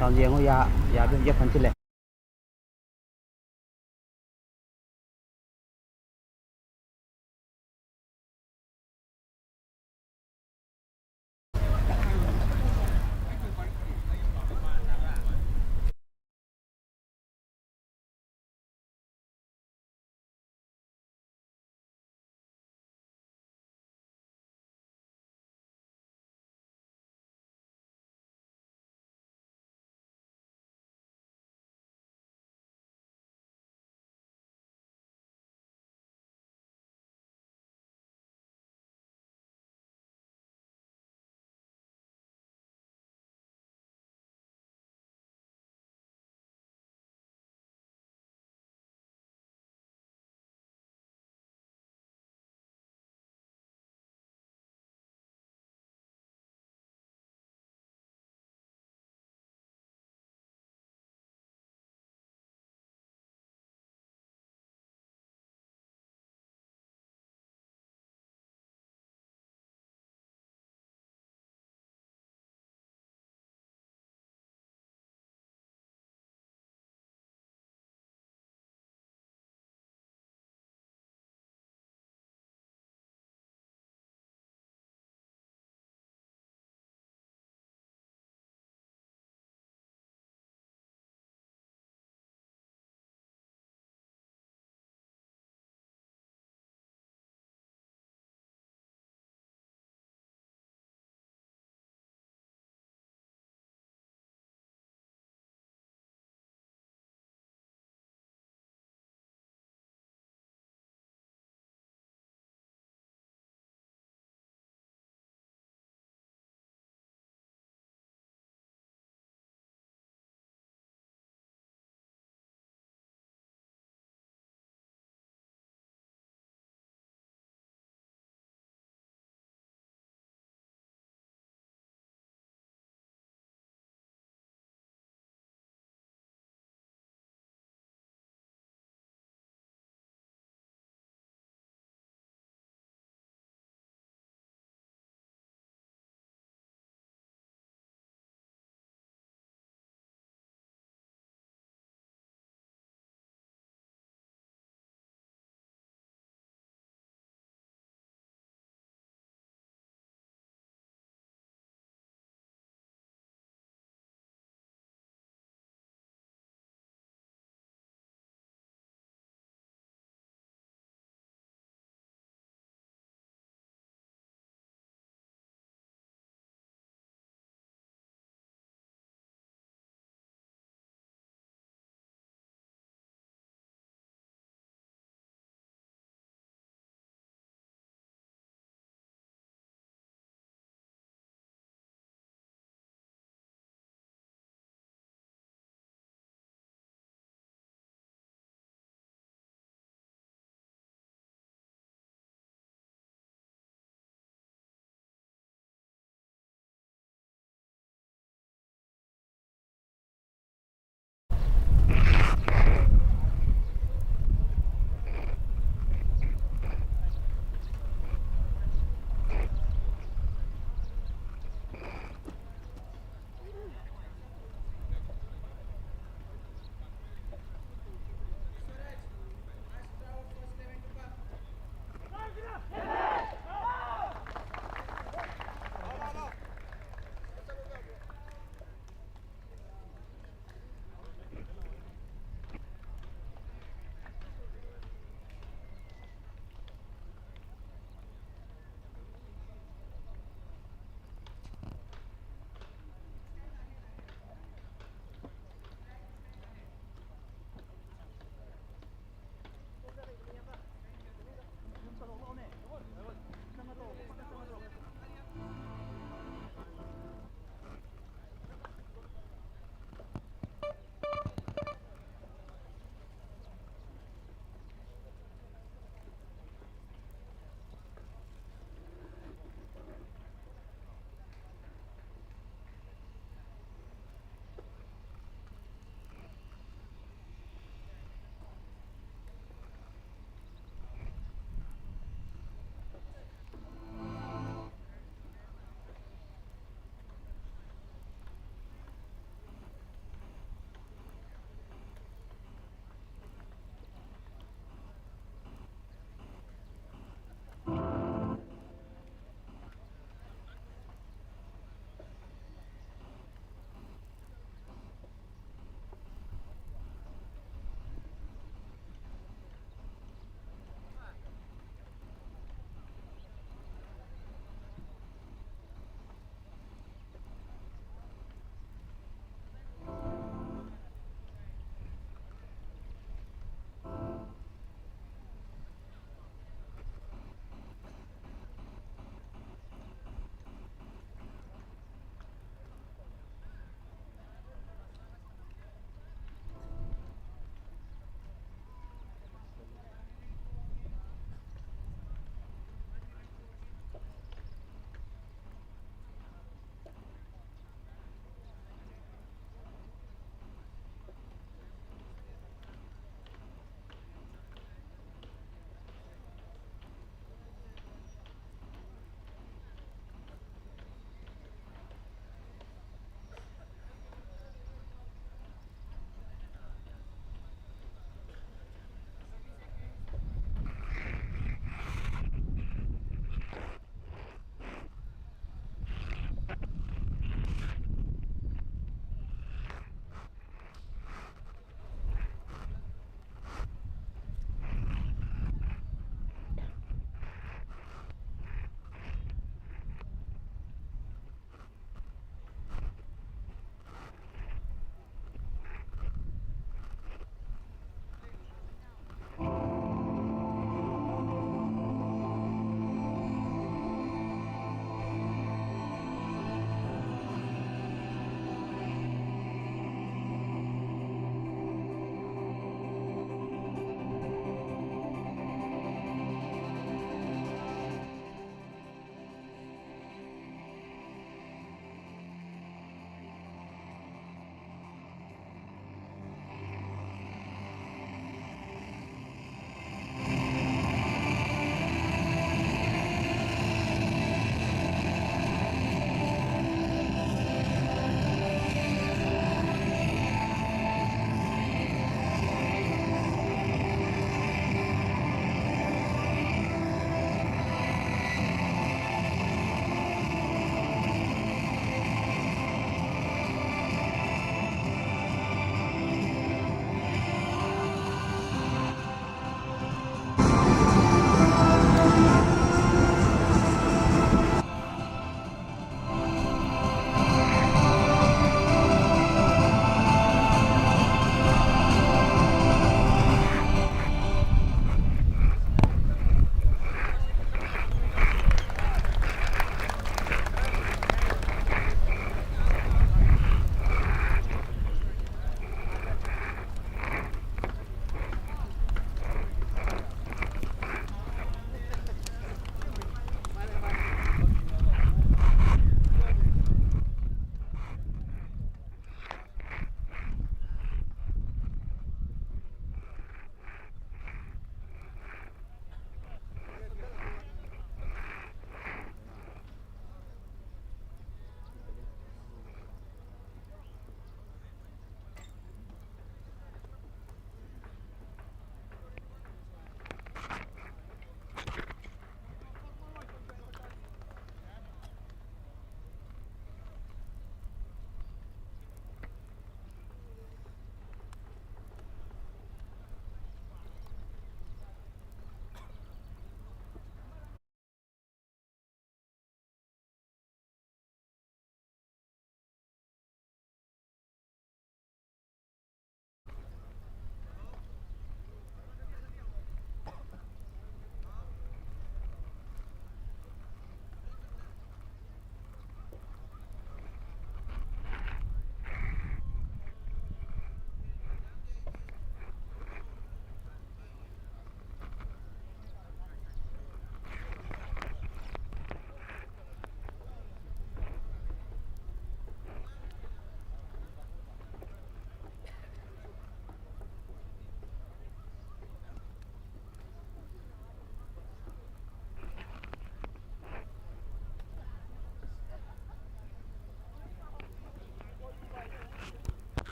tanziemo ya fanti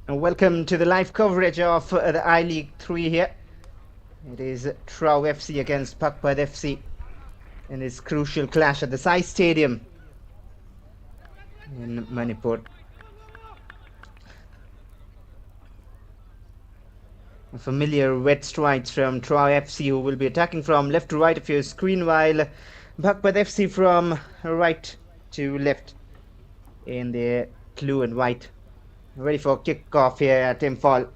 And welcome to the live coverage of the I-League 3 here. It is TRAU FC against BAGHPAT FC in this crucial clash at the Sai Stadium in Manipur. A familiar wet strides from TRAU FC, who will be attacking from left to right of your screen, while BAGHPAT FC from right to left in the blue and white. Ready for kick-off here at Imphal.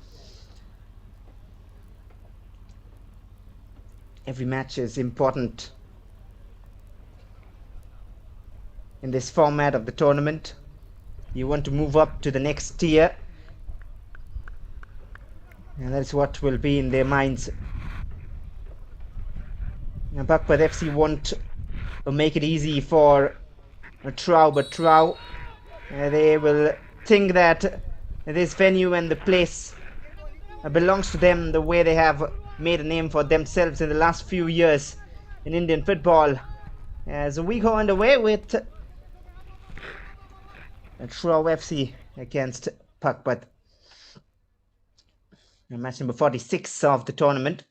Every match is important in this format of the tournament. You want to move up to the next tier, and that's what will be in their minds. BAGHPAT FC want to make it easy for TRAU, but TRAU, they will think that this venue and the place belongs to them, the way they have made a name for themselves in the last few years in Indian football. As we go underway with TRAU FC against BAGHPAT, match number 46 of the tournament.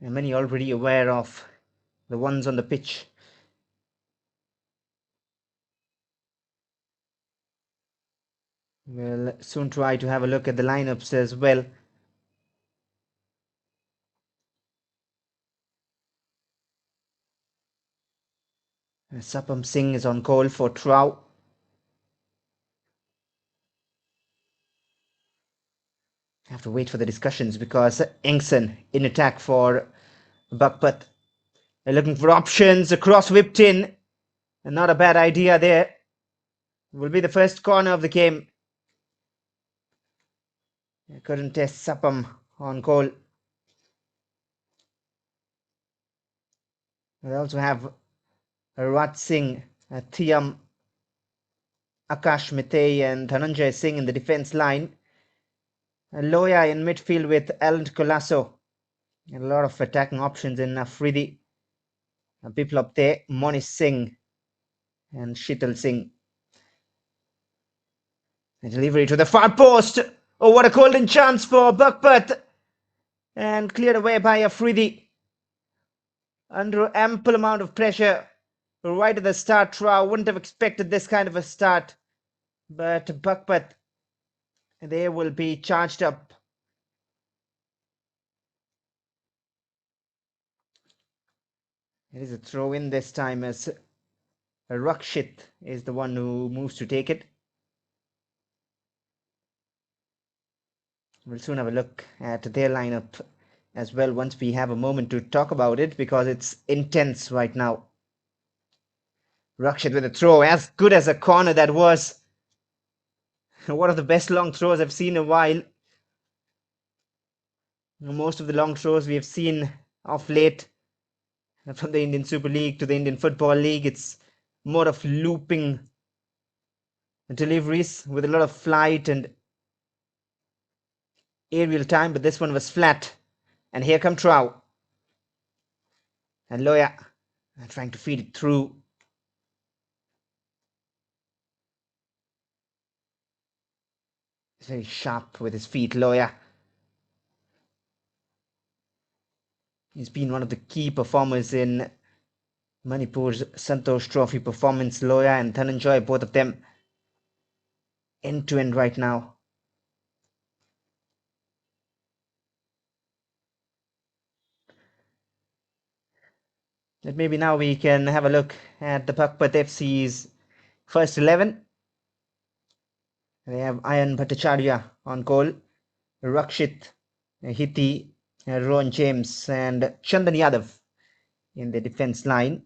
And many already aware of the ones on the pitch. We'll soon try to have a look at the lineups as well. Sapam Singh is on goal for TRAU. Have to wait for the discussions because Engson in attack for BAGHPAT. They're looking for options. Across whipped in. And not a bad idea there. Will be the first corner of the game. Couldn't test Sapam on goal. We also have Raj Singh, Thiam, Akash Mitay and Dhananjay Singh in the defense line. Loya in midfield with Alan Colasso. A lot of attacking options in Afridi. Biplop there, Monish Singh and Shital Singh. A delivery to the far post. Oh, what a golden chance for BAGHPAT. And cleared away by Afridi. Under ample amount of pressure. Right at the start, TRAU wouldn't have expected this kind of a start. But BAGHPAT, they will be charged up. It is a throw in this time as Rakshit is the one who moves to take it. We'll soon have a look at their lineup as well once we have a moment to talk about it, because it's intense right now. Rakshit with a throw, as good as a corner that was. One of the best long throws I've seen in a while. Most of the long throws we have seen of late from the Indian Super League to the Indian Football League, it's more of looping deliveries with a lot of flight and aerial time, but this one was flat. And here come TRAU. And Loya trying to feed it through. He's very sharp with his feet, Loya. He's been one of the key performers in Manipur's Santosh Trophy performance. Loya and Dhananjay, both of them end to end right now. But maybe now we can have a look at the BAGHPAT FC's first 11. They have Ayan Bhattacharya on goal, Rakshit, Hiti, Rohan James and Chandan Yadav in the defense line.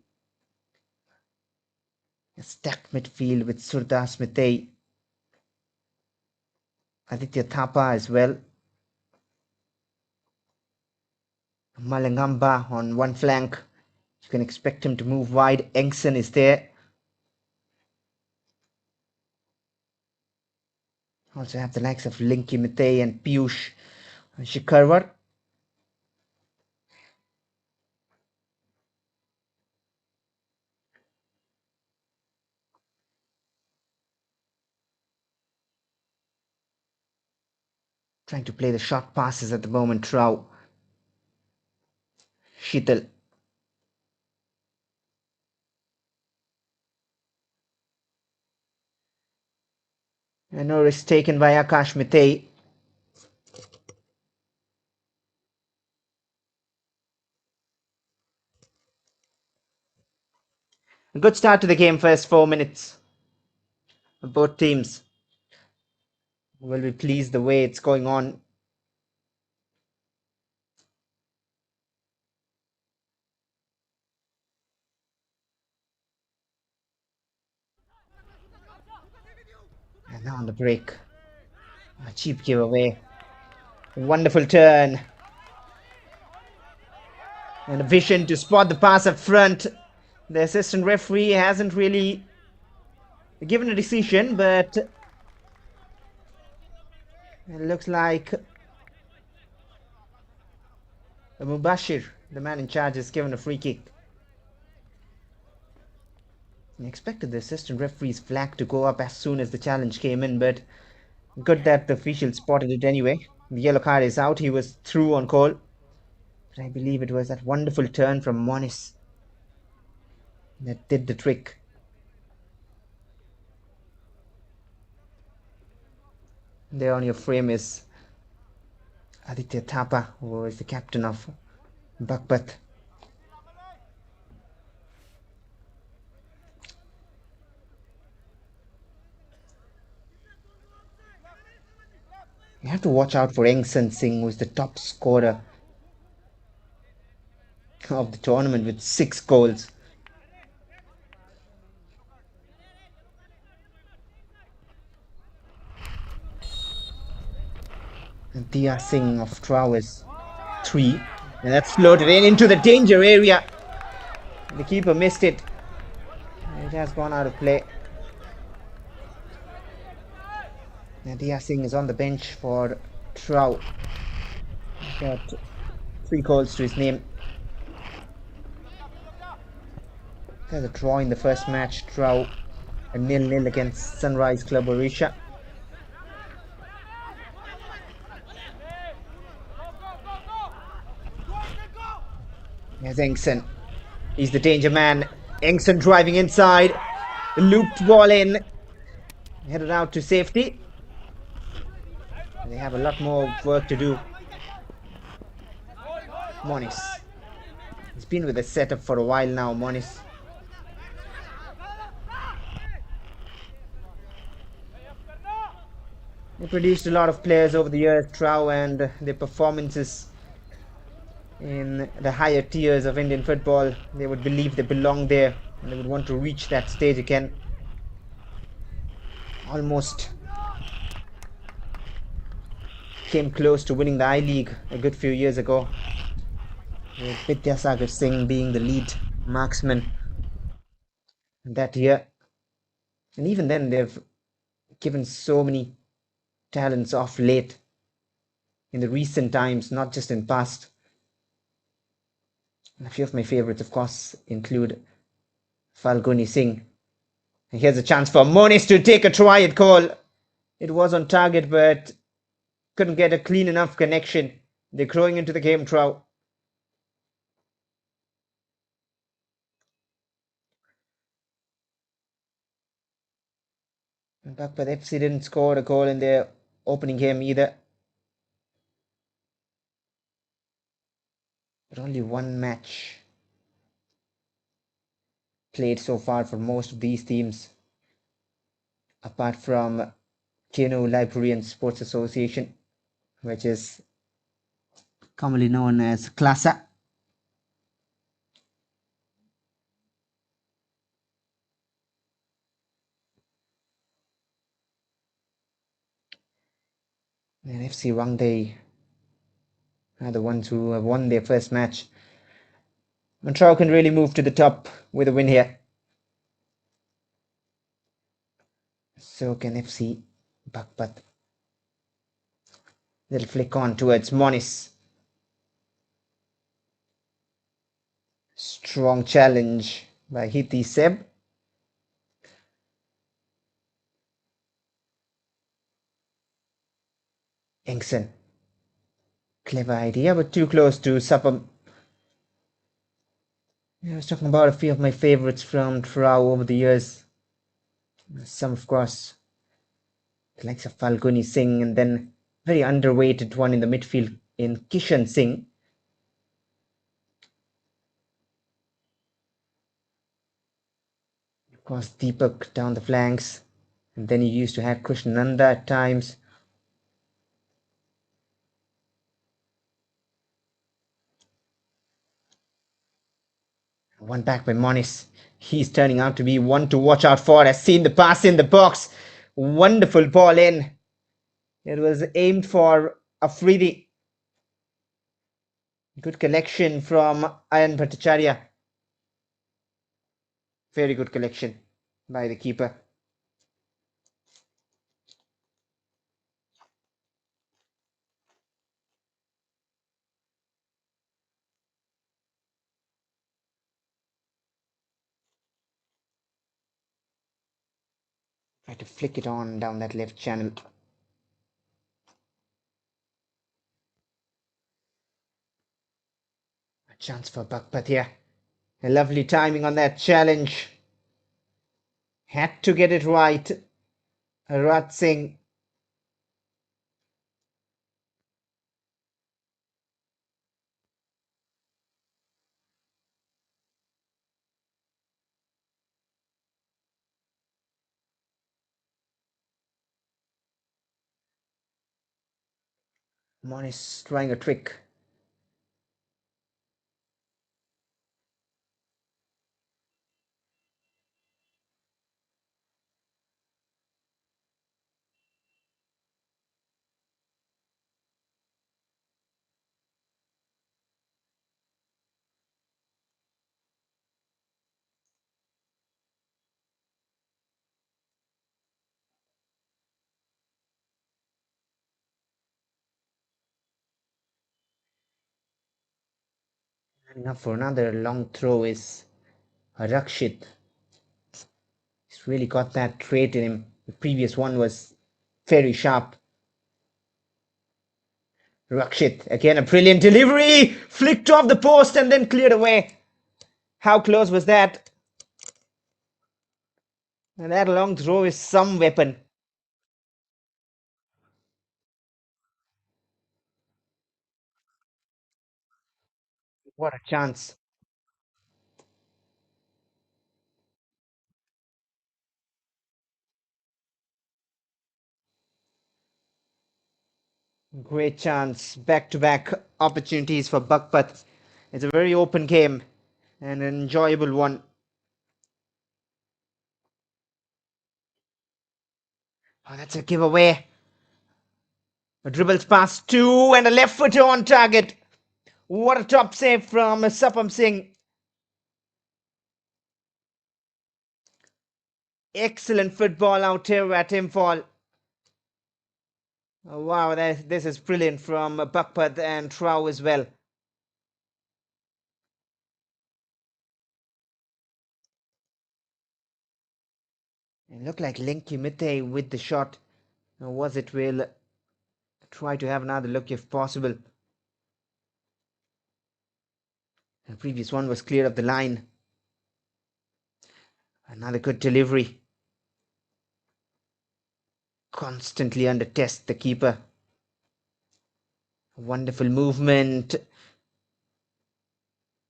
A stacked midfield with Surdas Mitay, Aditya Thapa as well. Malangamba on one flank. You can expect him to move wide. Engson is there. Also have the likes of Linky Mitay and Piyush Shikarwar. Trying to play the short passes at the moment, TRAU. Sheetal. And no risk taken by Akash Mitay. A good start to the game, first 4 minutes. Both teams will be pleased the way it's going on. And now on the break. A cheap giveaway. Wonderful turn. And a vision to spot the pass up front. The assistant referee hasn't really given a decision, but it looks like Mubashir, the man in charge, is given a free kick. I expected the assistant referee's flag to go up as soon as the challenge came in, but good that the official spotted it anyway. The yellow card is out. He was through on call. But I believe it was that wonderful turn from Monis that did the trick. There on your frame is Aditya Thapa, who is the captain of BAGHPAT. You have to watch out for Engsan Singh, who is the top scorer of the tournament with 6 goals. And Tia Singh of TRAU is 3. And that's floated in into the danger area. The keeper missed it. It has gone out of play. Nadia Singh is on the bench for TRAU. Got 3 goals to his name. There's a draw in the first match. TRAU a 0-0 against Sunrise Club Orisha. Here's Engsan. He's the danger man. Engsan driving inside. Looped ball in. Headed out to safety. They have a lot more work to do. Monis. He's been with the setup for a while now, Monis. They produced a lot of players over the years, TRAU, and their performances in the higher tiers of Indian football, they would believe they belong there and they would want to reach that stage again. Almost came close to winning the I-League a good few years ago, with Vidyasagar Singh being the lead marksman that year. And even then, they've given so many talents off late in the recent times, not just in past. And a few of my favorites, of course, include Falguni Singh. And here's a chance for Monis to take a try at goal. It was on target, but couldn't get a clean enough connection. They're growing into the game, TRAU. But FC didn't score a goal in their opening game either. But only one match played so far for most of these teams, apart from TRAU Library and Sports Association, which is commonly known as CLASA. And FC Rangde are the ones who have won their first match. And TRAU can really move to the top with a win here. So can FC BAGHPAT. They'll flick on towards Monis. Strong challenge by Hiti Seb. Engson. Clever idea, but too close to supper. I was talking about a few of my favorites from TRAU over the years. Some, of course, the likes of Falguni Singh, and then very underrated one in the midfield in Kishan Singh. Of course, Deepak down the flanks, and then you used to have Krishnananda at times. One back by Monis. He's turning out to be one to watch out for. Has seen the pass in the box. Wonderful ball in. It was aimed for Afridi. Good collection from Ayan Bhattacharya. Very good collection by the keeper. Try to flick it on down that left channel. A chance for BAGHPAT here. A lovely timing on that challenge. Had to get it right. Rat Singh. Monis trying a trick. Lining up for another long throw is Rakshit. He's really got that trait in him. The previous one was very sharp. Rakshit, again a brilliant delivery! Flicked off the post and then cleared away. How close was that? And that long throw is some weapon. What a chance. Great chance. Back-to-back opportunities for BAGHPAT. It's a very open game and an enjoyable one. Oh, that's a giveaway. A dribbles past two and a left footer on target. What a top save from Sapam Singh. Excellent football out here at Imphal. Oh, wow, this is brilliant from BAGHPAT and TRAU as well. It looked like Lenky Mite with the shot. Or was it? We'll try to have another look if possible. The previous one was clear of the line. Another good delivery. Constantly under test, the keeper. Wonderful movement.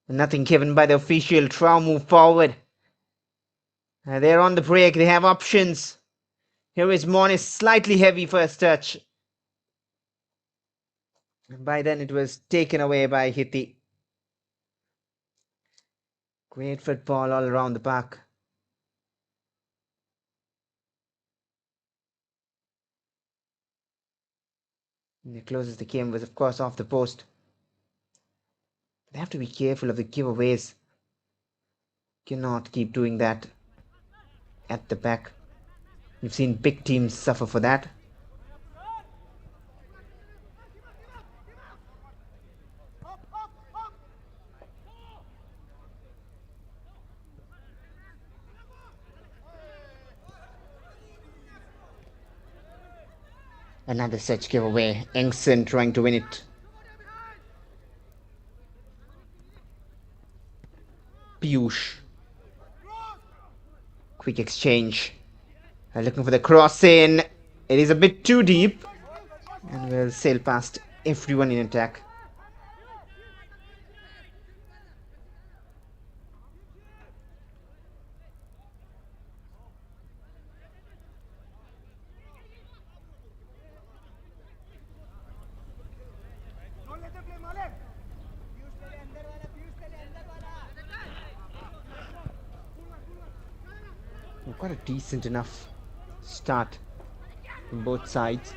Nothing given by the official. TRAU move forward. They're on the break. They have options. Here is Monis, slightly heavy first touch. By then it was taken away by Hiti. Great football all around the park. And the closest they came was, of course, off the post. They have to be careful of the giveaways. Cannot keep doing that at the back. You've seen big teams suffer for that. Another such giveaway. Engson trying to win it. Piyush. Quick exchange. Looking for the cross in. It is a bit too deep. And will sail past everyone in attack. Quite a decent enough start from both sides.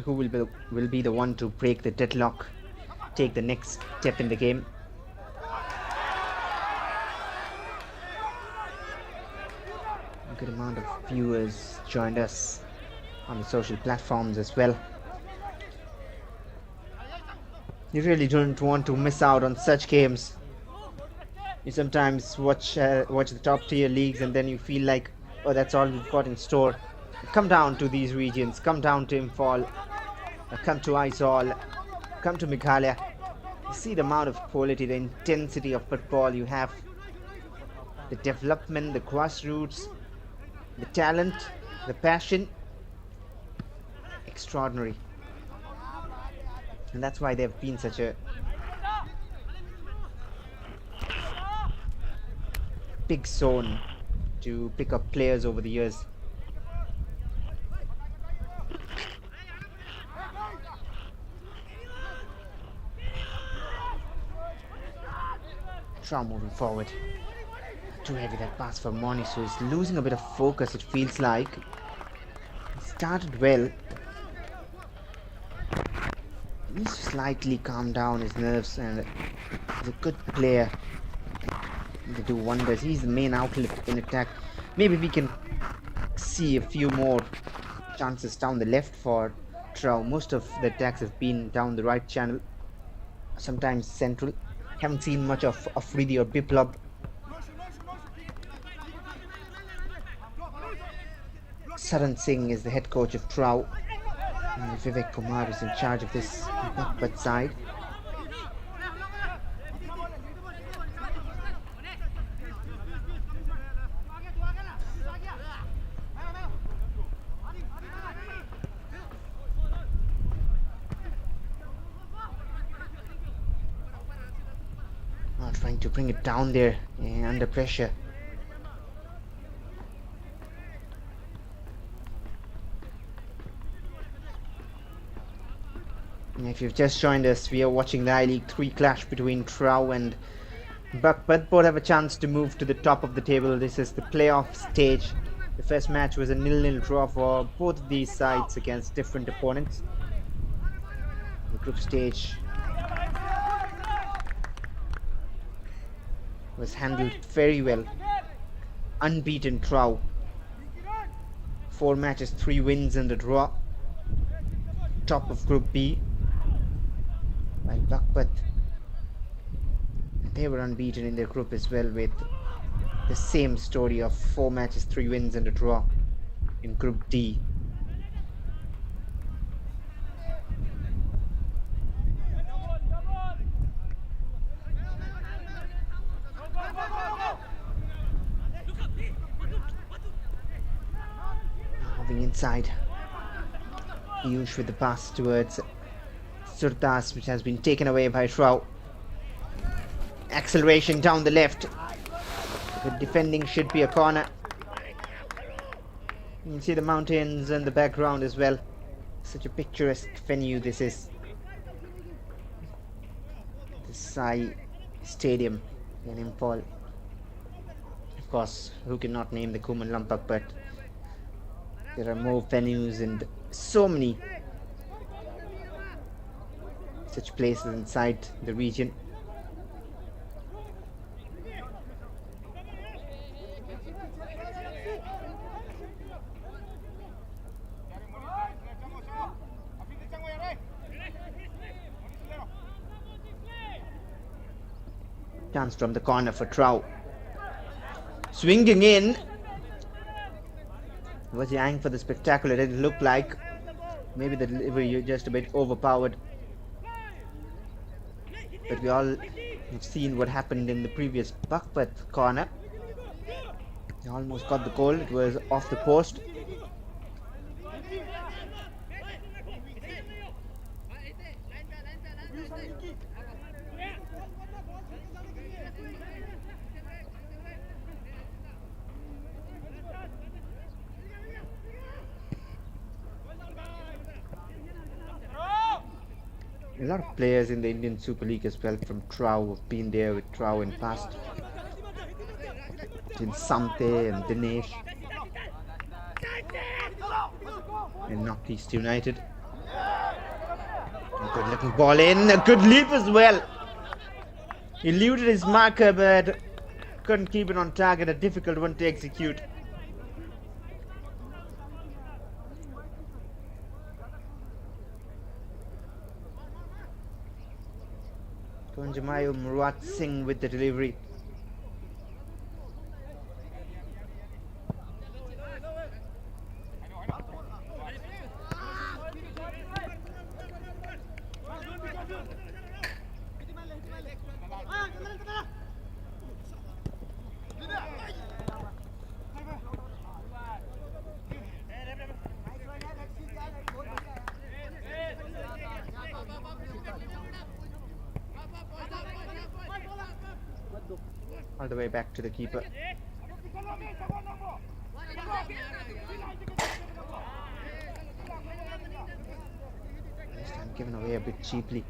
Who will be the one to break the deadlock, take the next step in the game? A good amount of viewers joined us on the social platforms as well. You really don't want to miss out on such games. You sometimes watch the top tier leagues and then you feel like, oh, that's all we've got in store. Come down to these regions, come down to Imphal, come to Aizawl, come to Meghalaya. You see the amount of quality, the intensity of football you have, the development, the grassroots, the talent, the passion. Extraordinary. And that's why they've been such a big zone to pick up players over the years. TRAU moving forward. Too heavy that pass for Moni, so he's losing a bit of focus, it feels like. He started well. He needs to slightly calm down his nerves, and he's a good player. They do wonders. He's the main outlet in attack. Maybe we can see a few more chances down the left for TRAU. Most of the attacks have been down the right channel, sometimes central. Haven't seen much of Afridi or Biplab. Saran Singh is the head coach of TRAU. And Vivek Kumar is in charge of this BAGHPAT side. Trying to bring it down there under pressure. And if you've just joined us, we are watching the I-League 3 clash between TRAU and BAGHPAT. Both have a chance to move to the top of the table. This is the playoff stage. The first match was a 0-0 draw for both of these sides against different opponents. The group stage was handled very well. Unbeaten TRAU. 4 matches, 3 wins and a draw. Top of Group B. While BAGHPAT, they were unbeaten in their group as well, with the same story of 4 matches, 3 wins and a draw in Group D. Moving inside. Piyush with the pass towards Surtas, which has been taken away by TRAU. Acceleration down the left. Good defending, should be a corner. You can see the mountains in the background as well. Such a picturesque venue this is. The Sai Stadium in Imphal. Of course, who cannot name the Kuman Lampak, but there are more venues and so many such places inside the region. Chance from the corner for TRAU. Swinging in. Was he eyeing for the spectacular? It looked like maybe the delivery just a bit overpowered. But we all have seen what happened in the previous BAGHPAT corner. He almost got the goal. It was off the post. A lot of players in the Indian Super League as well from TRAU have been there with TRAU in past. In Sante and Dinesh and Northeast United. A good looking ball in, a good leap as well. He eluded his marker but couldn't keep it on target, a difficult one to execute. Konjamayu Murat Singh with the delivery. All the way back to the keeper. This time given away a bit cheaply.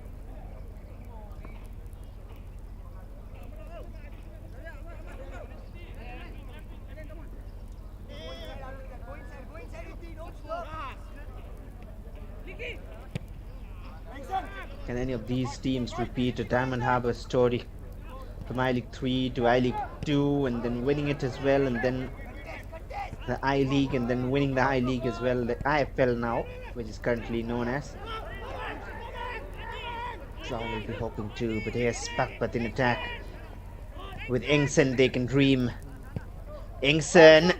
Can any of these teams repeat a Diamond Harbour story? From I-League 3 to I-League 2 and then winning it as well, and then the I-League and then winning the I-League as well, the IFL now, which is currently known as. TRAU will be hoping to, but here's BAGHPAT in attack. With Engson they can dream. Engson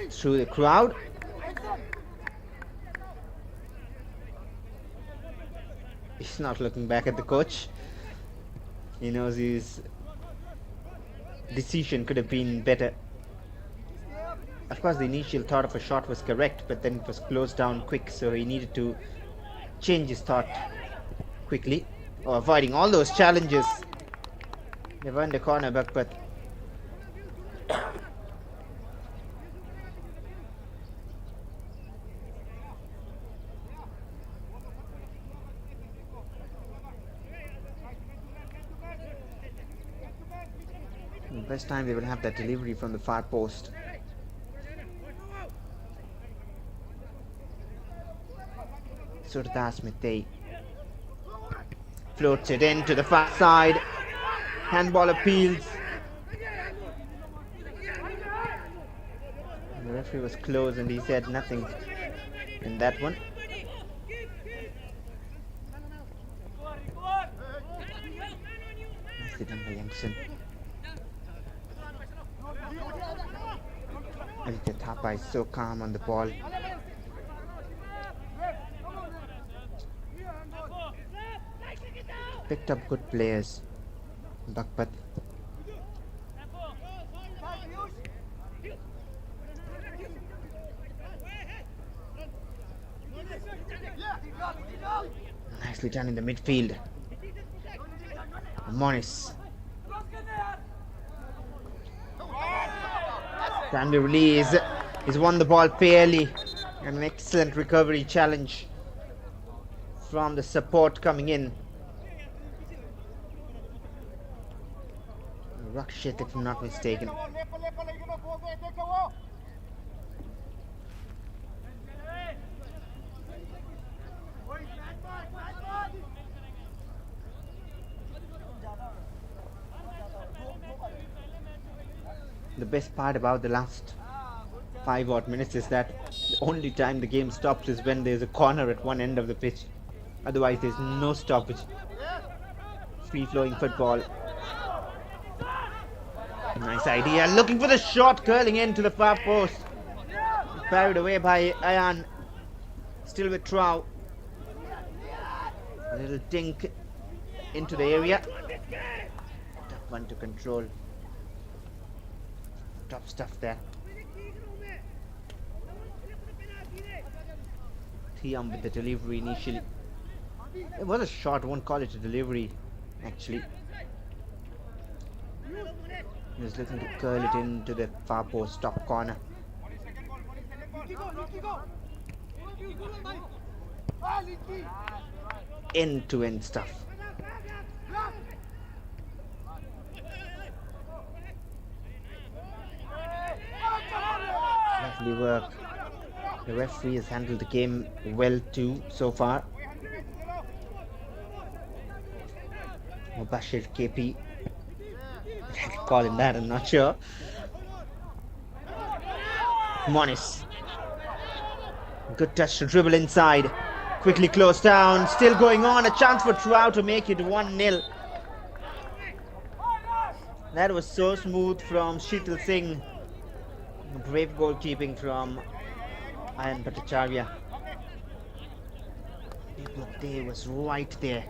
through the crowd. He's not looking back at the coach. He knows his decision could have been better. Of course, the initial thought of a shot was correct, but then it was closed down quick, so he needed to change his thought quickly, or avoiding all those challenges. They've earned a corner back, but first time they will have that delivery from the far post. Surdas Mete floats it in to the far side. Handball appeals. The referee was close and he said nothing in that one. Nicely done by Youngson. And Thapa is so calm on the ball. Picked up good players. BAGHPAT. Nicely done in the midfield. Monis. Timely release. He's won the ball fairly. An excellent recovery challenge from the support coming in. Rakshit, if I'm not mistaken. The best part about the last 5 odd minutes is that the only time the game stops is when there's a corner at one end of the pitch. Otherwise there's no stoppage. Free flowing football. Nice idea, looking for the shot, curling into the far post. Parried away by Ayan. Still with TRAU. A little dink into the area. Tough one to control. Top stuff there. Thiam with the delivery initially. It was a shot, won't call it a delivery actually. He was looking to curl it into the far post top corner. End-to-end stuff. Lovely work. The referee has handled the game well too so far. Mubashir KP. I can call him that, I'm not sure. Monis. Good touch to dribble inside. Quickly closed down. Still going on. A chance for TRAU to make it 1-0. That was so smooth from Sheetal Singh. Brave goalkeeping from Ayan Bhattacharya. Deepak Day was right there.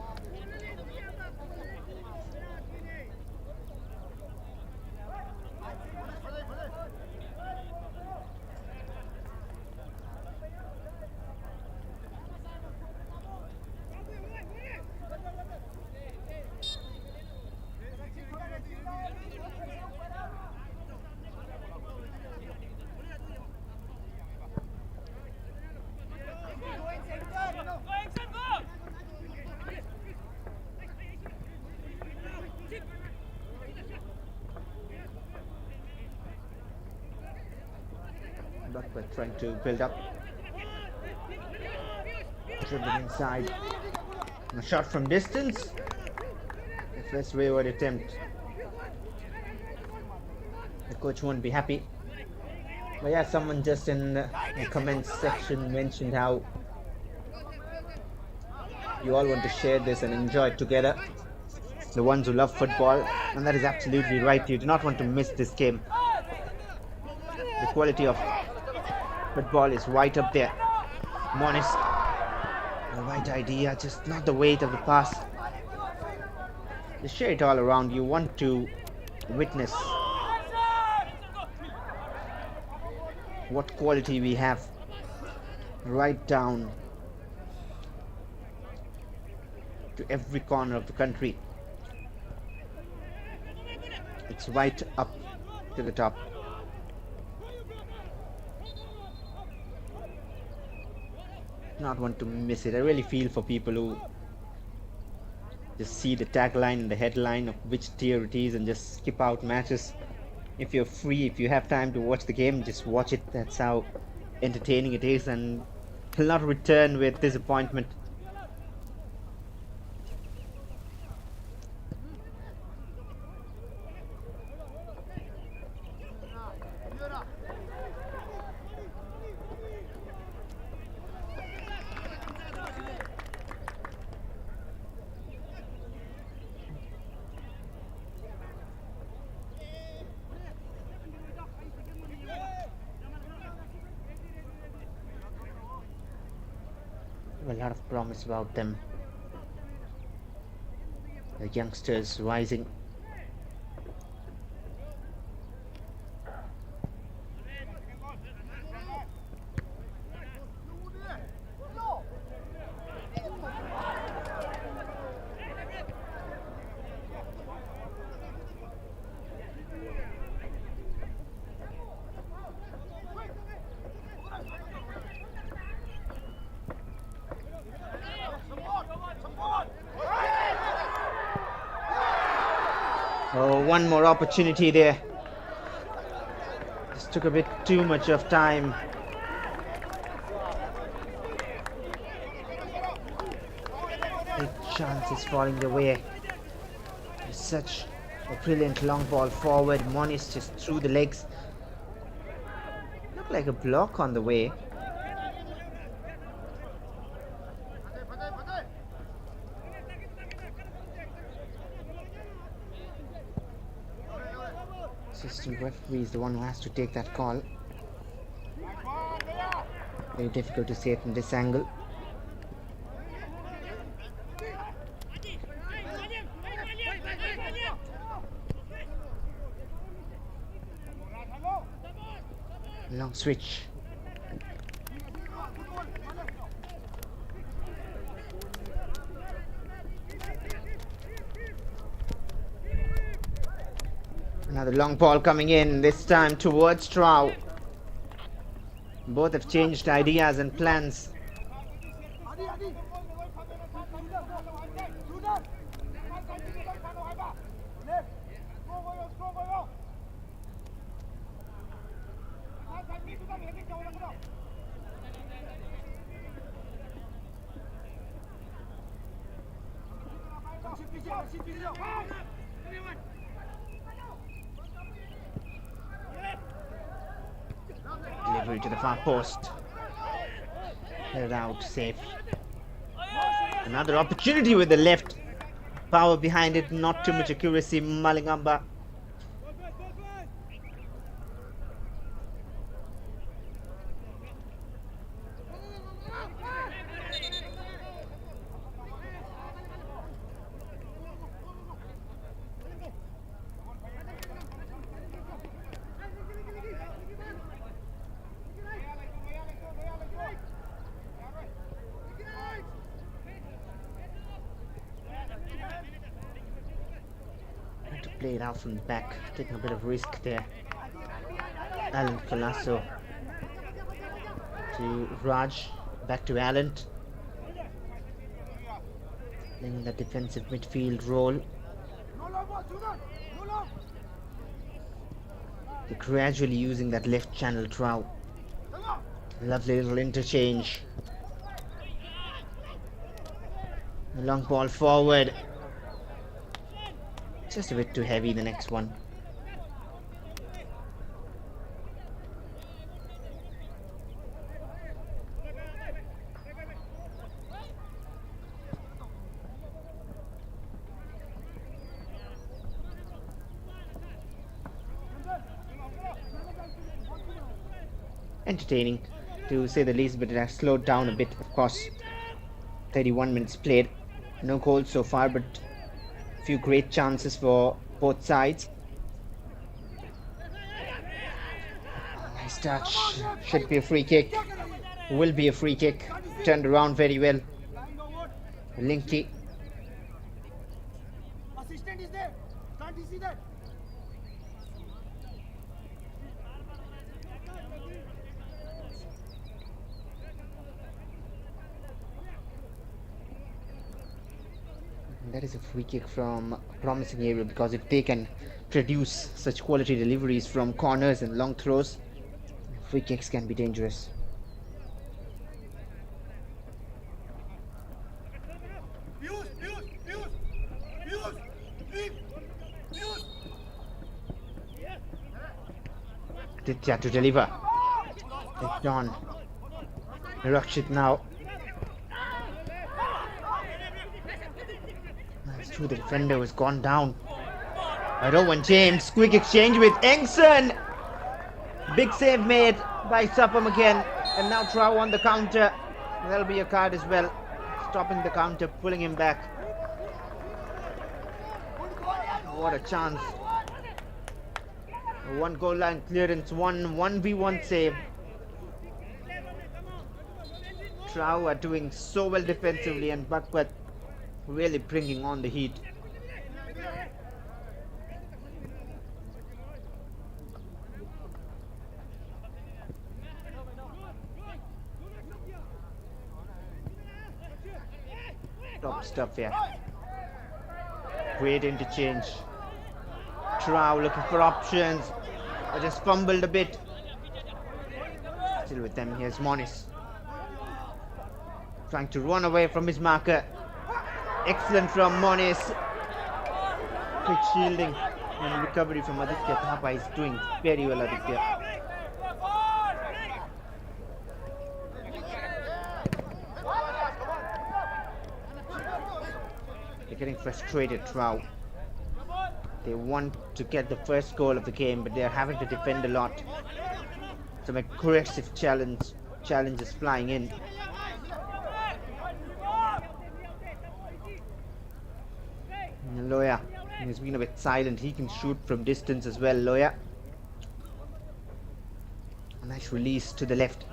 BAGHPAT trying to build up. Dribbling inside. A shot from distance. The first wayward attempt. The coach won't be happy. But yeah, someone just in the comments section mentioned how you all want to share this and enjoy it together. The ones who love football, and that is absolutely right. You do not want to miss this game. The quality of football is right up there. Monis, the right idea, just not the weight of the pass. Just share it all around. You want to witness what quality we have right down to every corner of the country. It's right up to the top. Not want to miss it. I really feel for people who just see the tagline and the headline of which tier it is and just skip out matches. If you're free, if you have time to watch the game, just watch it. That's how entertaining it is, and will not return with disappointment. A lot of promise about them. The youngsters rising. Oh, one more opportunity there. This took a bit too much of time. Big chances falling their way. There's such a brilliant long ball forward. Monis just through the legs. Looked like a block on the way. Assistant referee is the one who has to take that call. Very difficult to see it from this angle. Long switch. Another long ball coming in, this time towards TRAU. Both have changed ideas and plans. Delivery to the far post. Headed out, safe. Another opportunity with the left. Power behind it, not too much accuracy. Malingamba. Play it out from the back, taking a bit of risk there. Alan Colasso to Raj, back to Alan, playing that defensive midfield role. They're gradually using that left channel, TRAU. Lovely little interchange. A long ball forward. Just a bit too heavy, the next one. Entertaining, to say the least, but it has slowed down a bit, of course. 31 minutes played. No goals so far, but few great chances for both sides. Nice touch. Should be a free kick. Will be a free kick. Turned around very well. Linky. Assistant is there. Can't you see that? That is a free kick from a promising area, because if they can produce such quality deliveries from corners and long throws, free kicks can be dangerous. Ditya to deliver. It's on. Rakshit now. The defender has gone down. Rowan James, quick exchange with Engson. Big save made by Suppam again, and now TRAU on the counter. That'll be a card as well, stopping the counter, pulling him back. What a chance. One goal line clearance, 1v1 save. TRAU are doing so well defensively, and BAGHPAT really bringing on the heat. Top stuff here. Great interchange. TRAU looking for options. I just fumbled a bit. Still with them. Here's Monis. Trying to run away from his marker. Excellent from Monis. Quick shielding and recovery from Aditya Thapa. Is doing very well, Aditya. They're getting frustrated, TRAU. They want to get the first goal of the game, but they're having to defend a lot. Some aggressive challenge challenges flying in. Loya, he's been a bit silent. He can shoot from distance as well. Loya. A nice release to the left.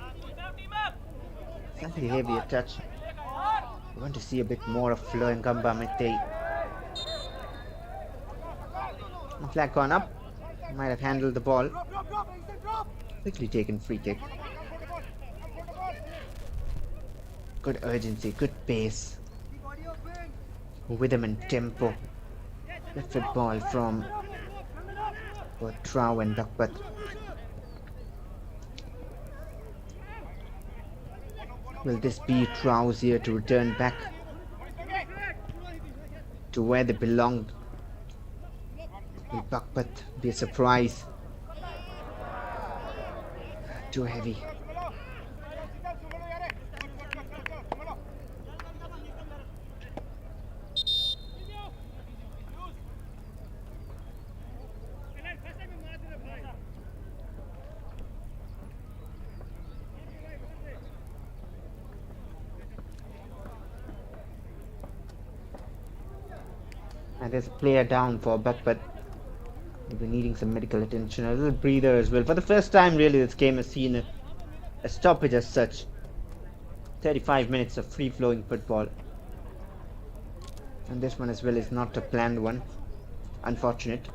Slightly heavier touch. We want to see a bit more of Loengamba Mete. Flag gone up. Might have handled the ball. Quickly taken free kick. Good urgency, good pace. Rhythm and tempo. Lifted ball from both TRAU and BAGHPAT. Will this be TRAU's year to return back to where they belong? Will BAGHPAT be a surprise? Too heavy. And there's a player down for BAGHPAT. We'll be needing some medical attention, a little breather as well. For the first time, really, this game has seen a stoppage as such. 35 minutes of free-flowing football. And this one as well is not a planned one. Unfortunate.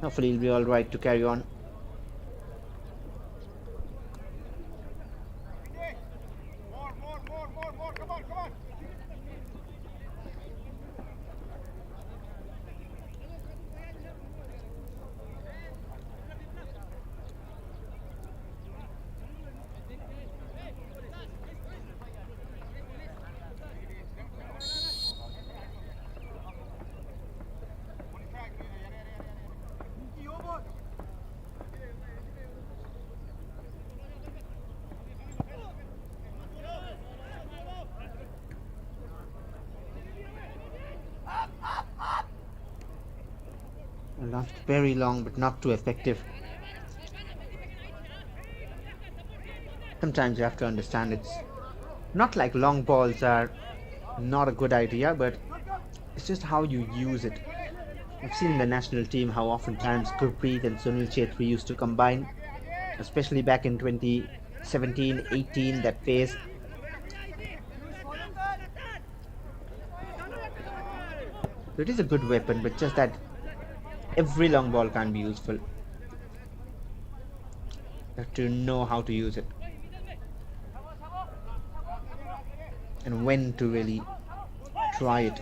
Hopefully he'll be alright to carry on. More, come on. Not very long, but not too effective. Sometimes you have to understand it's not like long balls are not a good idea, but it's just how you use it. I've seen in the national team how oftentimes Gurpreet and Sunil Chhetri used to combine, especially back in 2017-18, that phase. So it is a good weapon, but just that every long ball can be useful. You have to know how to use it and when to really try it.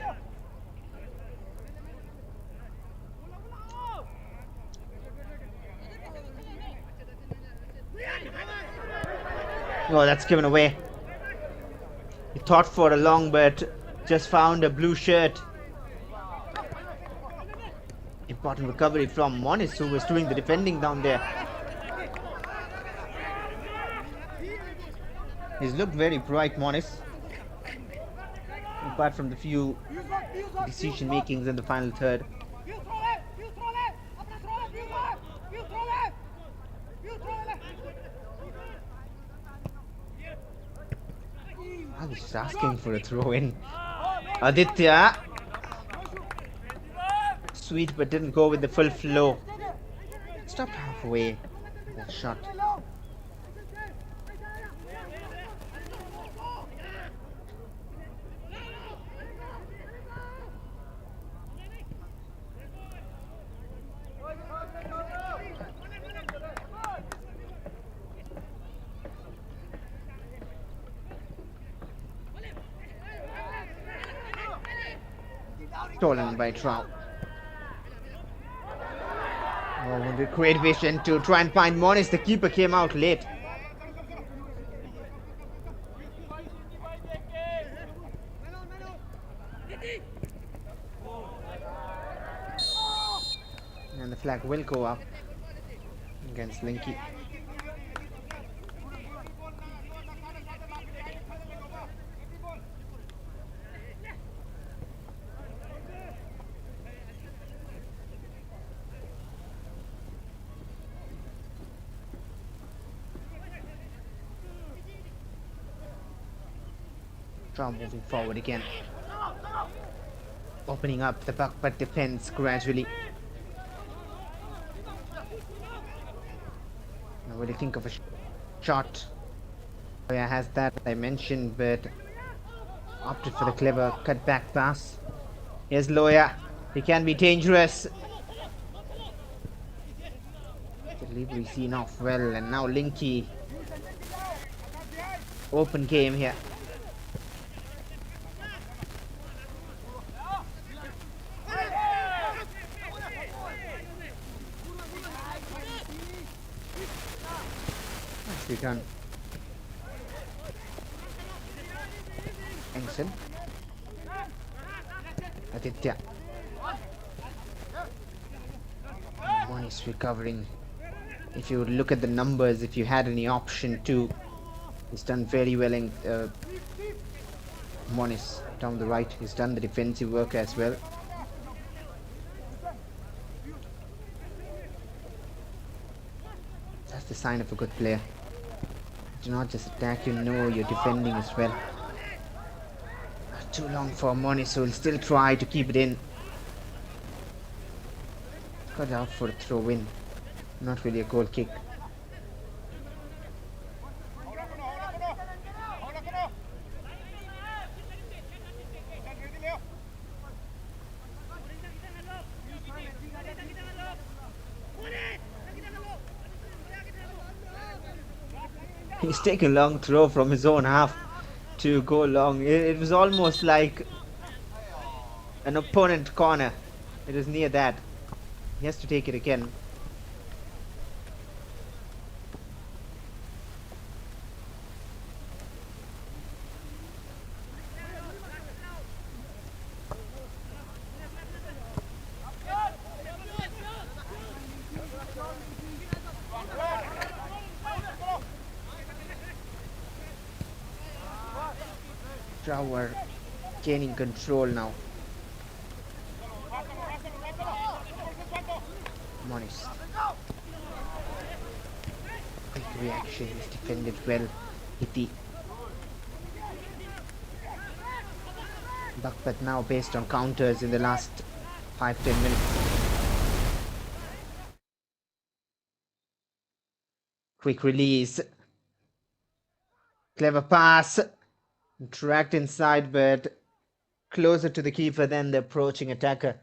Oh, that's given away. He thought for a long, but just found a blue shirt. Important recovery from Monis, who was doing the defending down there. He's looked very bright, Monis. Apart from the few decision makings in the final third. I was just asking for a throw in. Aditya. Sweet, but didn't go with the full flow. Stopped halfway. That shot. Stolen by TRAU. Oh, the great vision to try and find Monis. The keeper came out late. And the flag will go up against Linky. TRAU moving forward again, opening up the BAGHPAT defense gradually. Now, what do you think of a shot? Loya has that I mentioned, but opted for the clever cut-back pass. Here's Loya. He can be dangerous. Delivery seen off well, and now Linky. Open game here. Nicely done. Engson. Aditya. One is recovering. If you look at the numbers, if you had any option to, he's done very well in Monis down the right. He's done the defensive work as well. That's the sign of a good player. Do not just attack, you know you're defending as well. Not too long for Monis, who will still try to keep it in. Got out for a throw in. Not really a goal kick. He's taking a long throw from his own half to go long. It was almost like an opponent corner. It was near that. He has to take it again. TRAU are gaining control now. Monis. Quick reaction, is defended well. Iti. BAGHPAT now based on counters in the last 5-10 minutes. Quick release. Clever pass. Tracked inside, but closer to the keeper than the approaching attacker.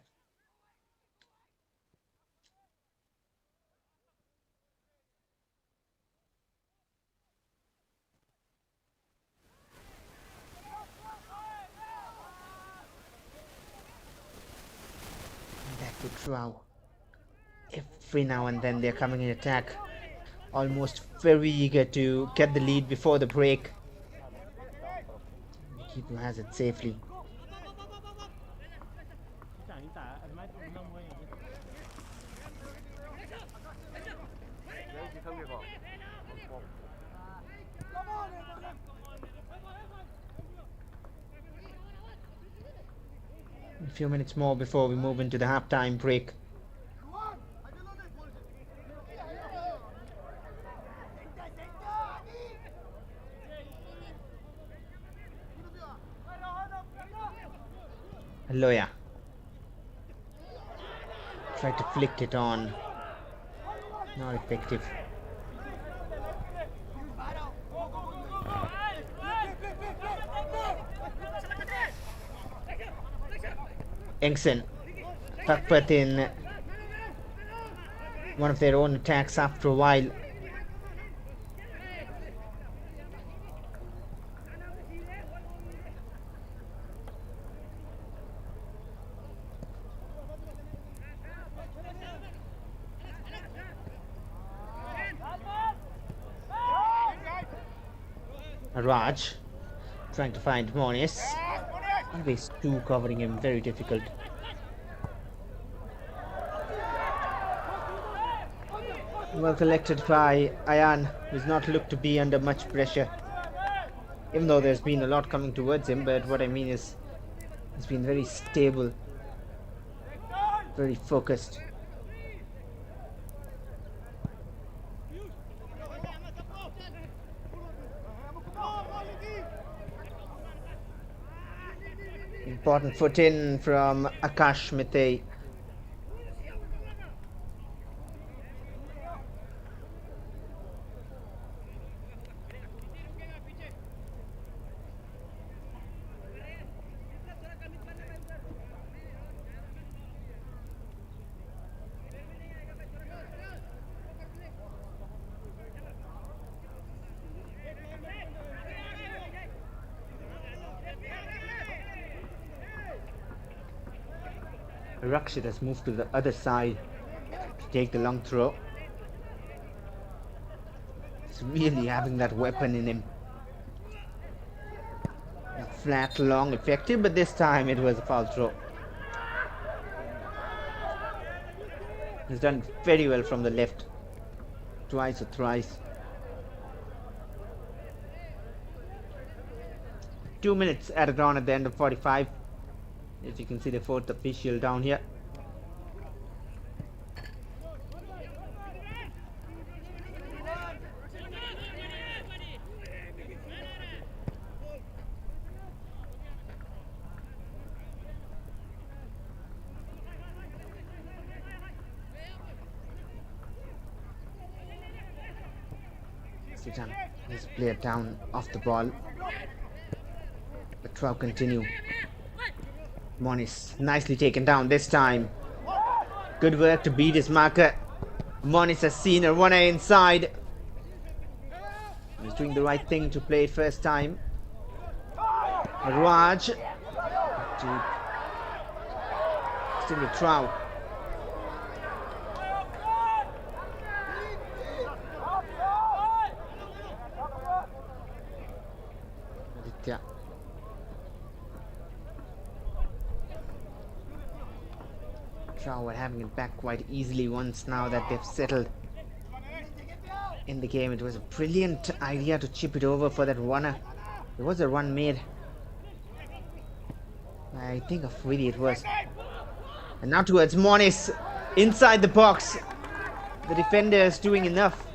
Back to TRAU. Every now and then they're coming in attack. Almost very eager to get the lead before the break. The keeper has it safely. A few minutes more before we move into the halftime break. Loya tried to flick it on. Not effective. Engson. BAGHPAT in one of their own attacks after a while. Raj trying to find Monis. Always two covering him, very difficult. Well collected by Ayan, who's not looked to be under much pressure. Even though there's been a lot coming towards him, but what I mean is he's been very stable, very focused. Important foot in from Akash Mithai. Rakshit has moved to the other side to take the long throw. He's really having that weapon in him. Flat, long, effective, but this time it was a foul throw. He's done very well from the left, twice or thrice. 2 minutes added on at the end of 45. As you can see the fourth official down here. Sitan has played down off the ball. The TRAU continue. Monis nicely taken down this time. Good work to beat his marker. Monis has seen a runner inside. He's doing the right thing to play it first time. Raj. Still with TRAU. Aditya. TRAU are having it back quite easily once now that they've settled in the game. It was a brilliant idea to chip it over for that runner. There was a run made. I think of really it was. And now towards Monis. Inside the box. The defender is doing enough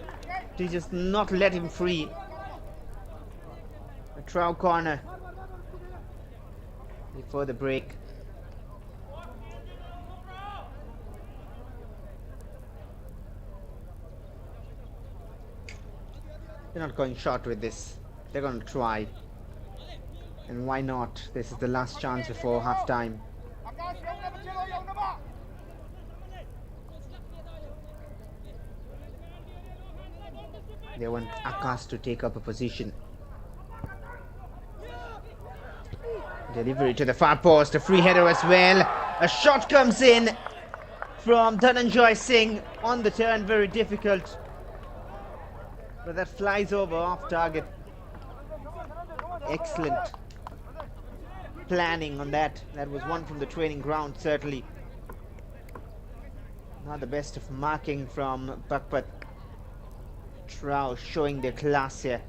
to just not let him free. A TRAU corner before the break. They're not going short with this. They're going to try. And why not? This is the last chance before half time. They want Akash to take up a position. Delivery to the far post. A free header as well. A shot comes in from Dhananjay Singh on the turn. Very difficult. But that flies over off target. Excellent planning on that. That was one from the training ground, certainly. Not the best of marking from BAGHPAT. TRAU showing their class here.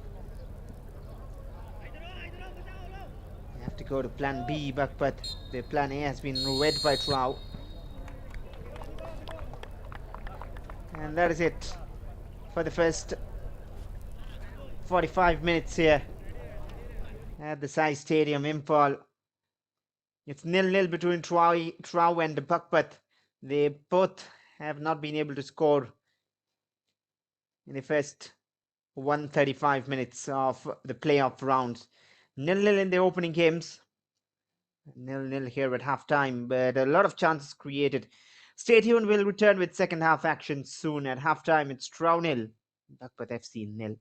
They have to go to plan B, BAGHPAT. Their plan A has been read by TRAU. And that is it for the first 45 minutes here at the Sai Stadium, Imphal. It's 0-0 between TRAU and BAGHPAT. They both have not been able to score in the first 135 minutes of the playoff rounds. 0-0 in the opening games. 0-0 here at halftime, but a lot of chances created. Stay tuned, we'll return with second half action soon. At halftime, it's TRAU 0, BAGHPAT FC 0.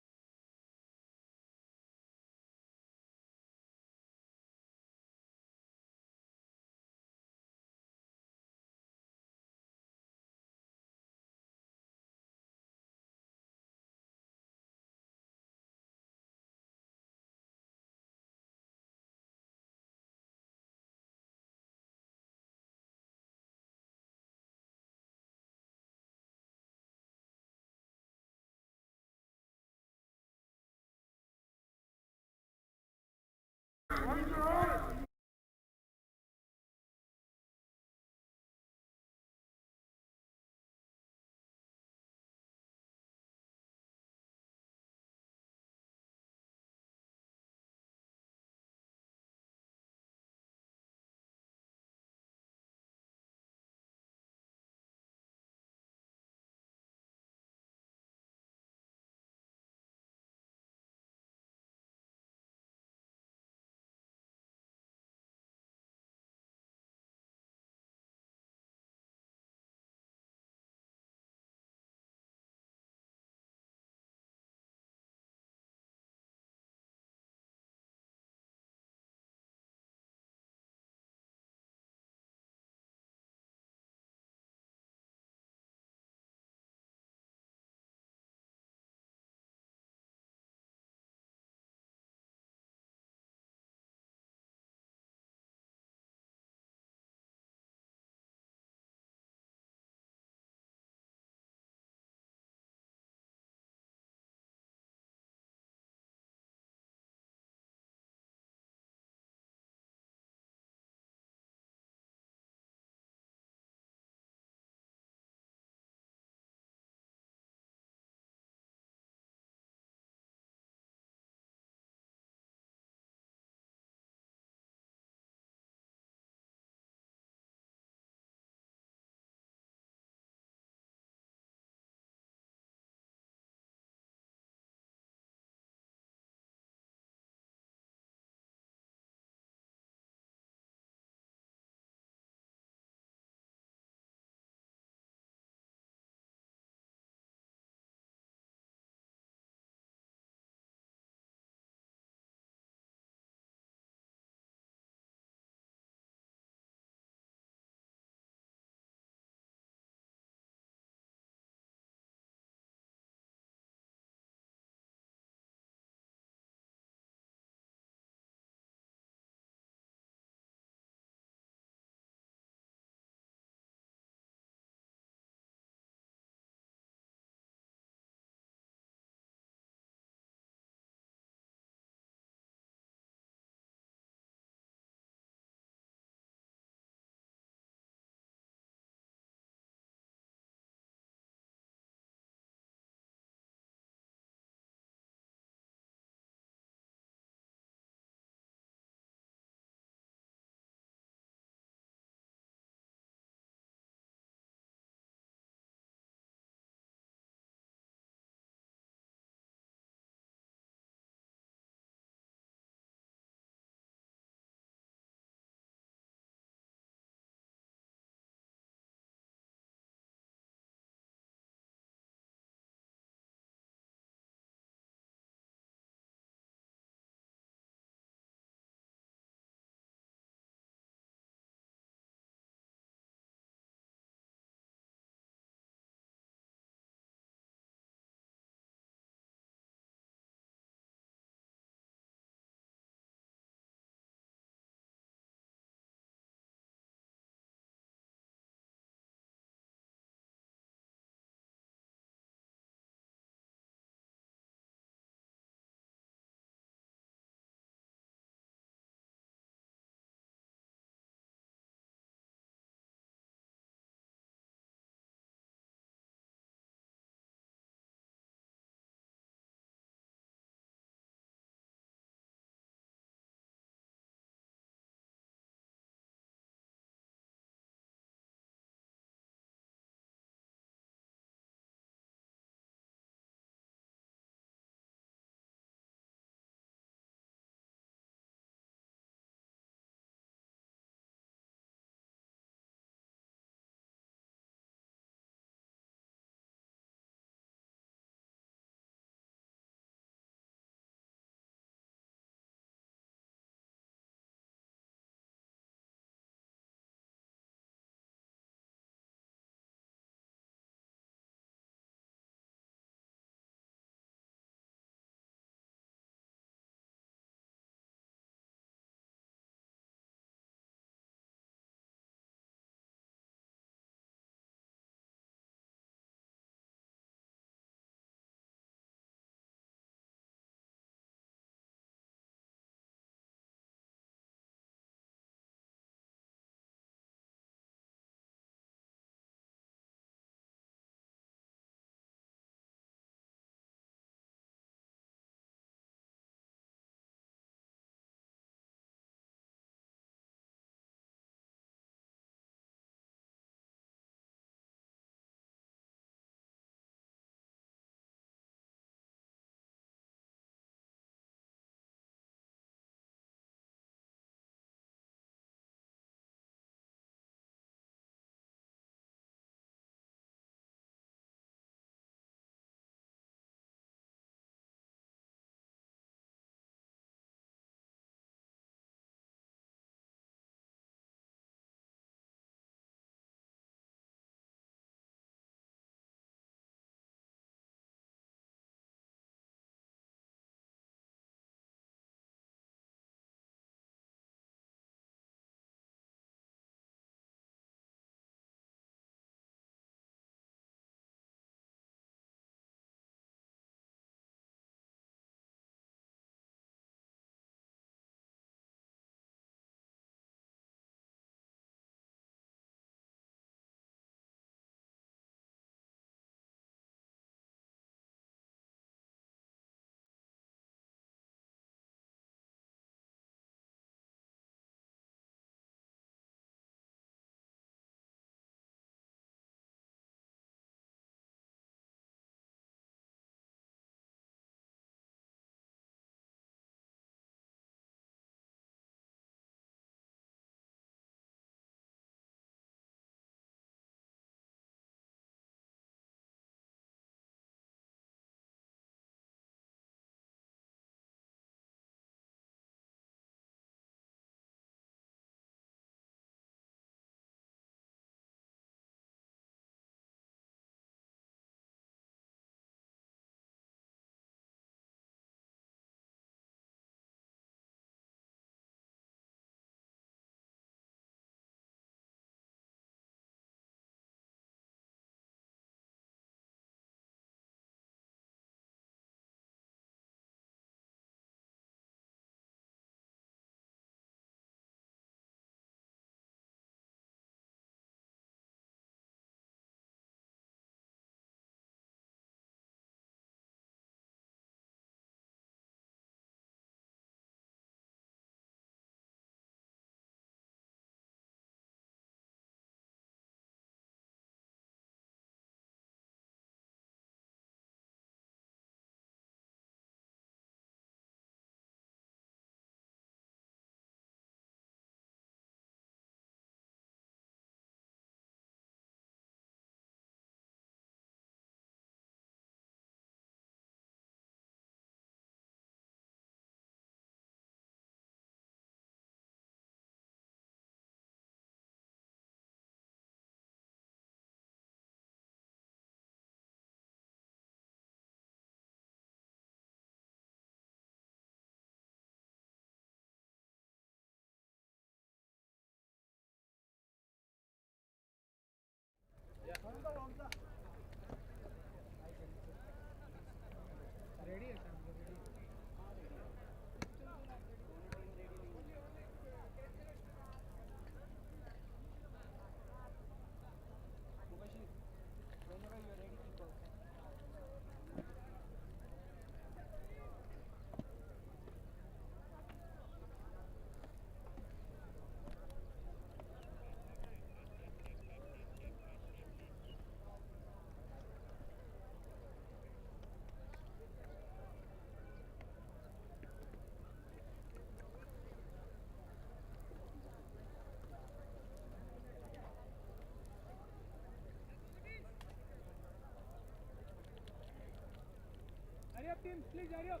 up, team. Please hurry up.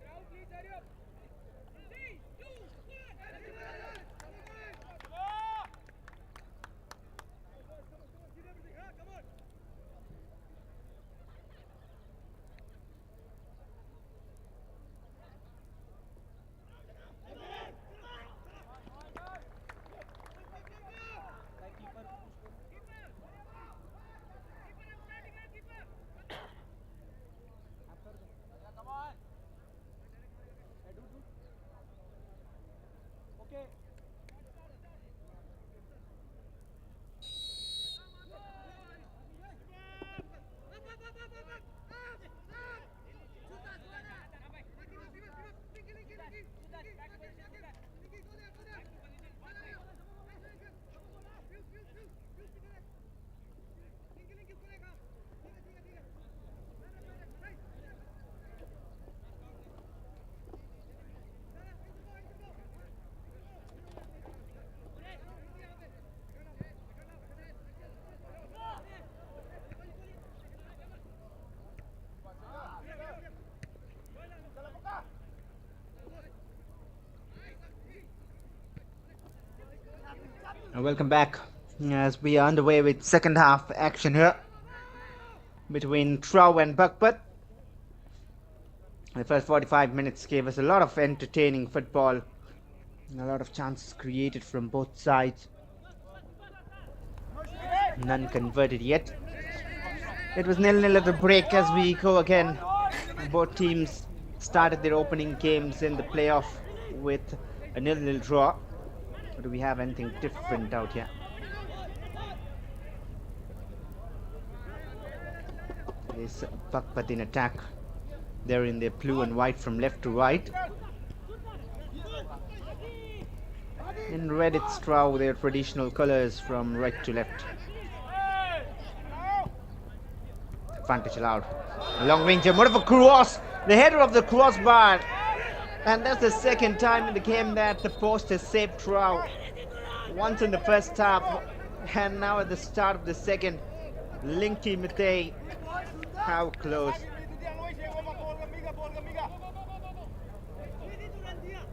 TRAU, please hurry up. 3, 2, 1. Come on. Okay. Welcome back as we are underway with second half action here between TRAU and BAGHPAT. The first 45 minutes gave us a lot of entertaining football, a lot of chances created from both sides, none converted yet. It was 0-0 at the break as we go again. Both teams started their opening games in the playoff with a 0-0 draw. Or do we have anything different out here? This BAGHPAT in attack. They're in their blue and white from left to right. In red it's TRAU, their traditional colors from right to left. Advantage allowed. A long range, more of a cross. The header of the crossbar. And that's the second time in the game that the post has saved TRAU. Once in the first half, and now at the start of the second. Linky Matei. How close.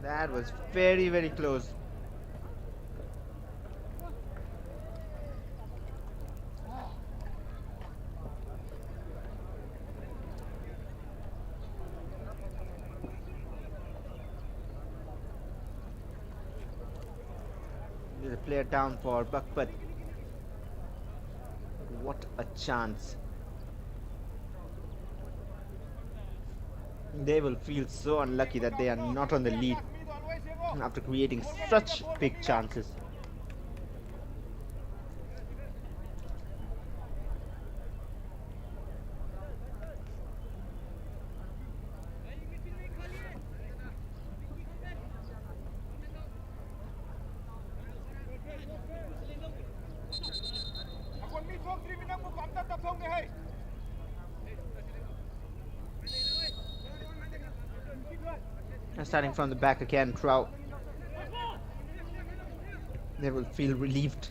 That was very, very close. There's a player down for BAGHPAT. What a chance. They will feel so unlucky that they are not on the lead after creating such big chances. Starting from the back again, TRAU. They will feel relieved.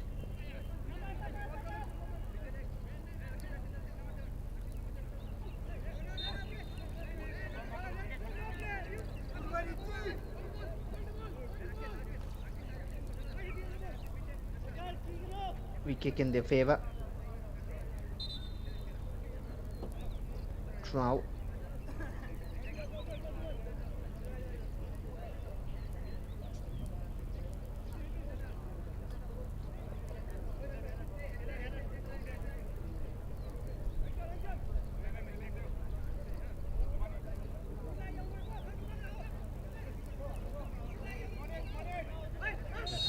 We kick in their favor. TRAU.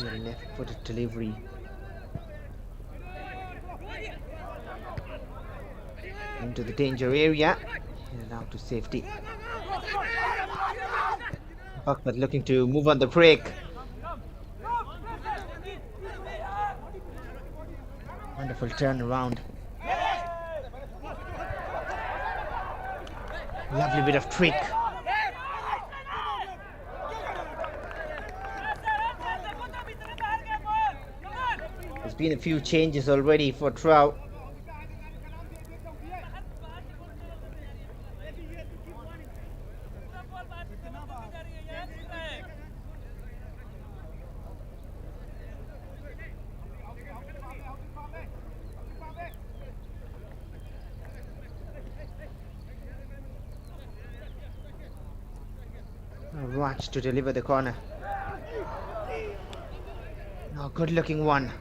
Left-footed delivery. Into the danger area and out to safety. BAGHPAT looking to move on the break. Wonderful turnaround. Lovely bit of trick. There's been a few changes already for TRAU. Watch to deliver the corner. Oh, good looking one.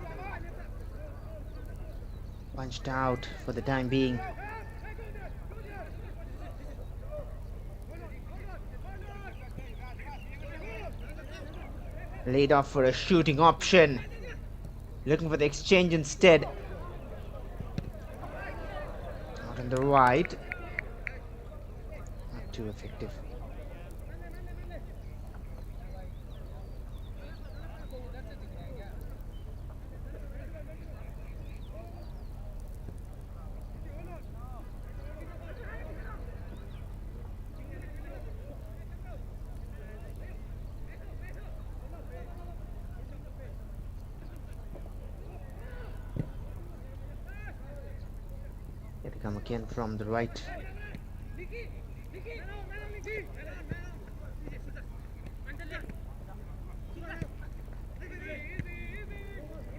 Punched out for the time being. Laid off for a shooting option. Looking for the exchange instead. Out on the right. Not too effective. Here they come again from the right.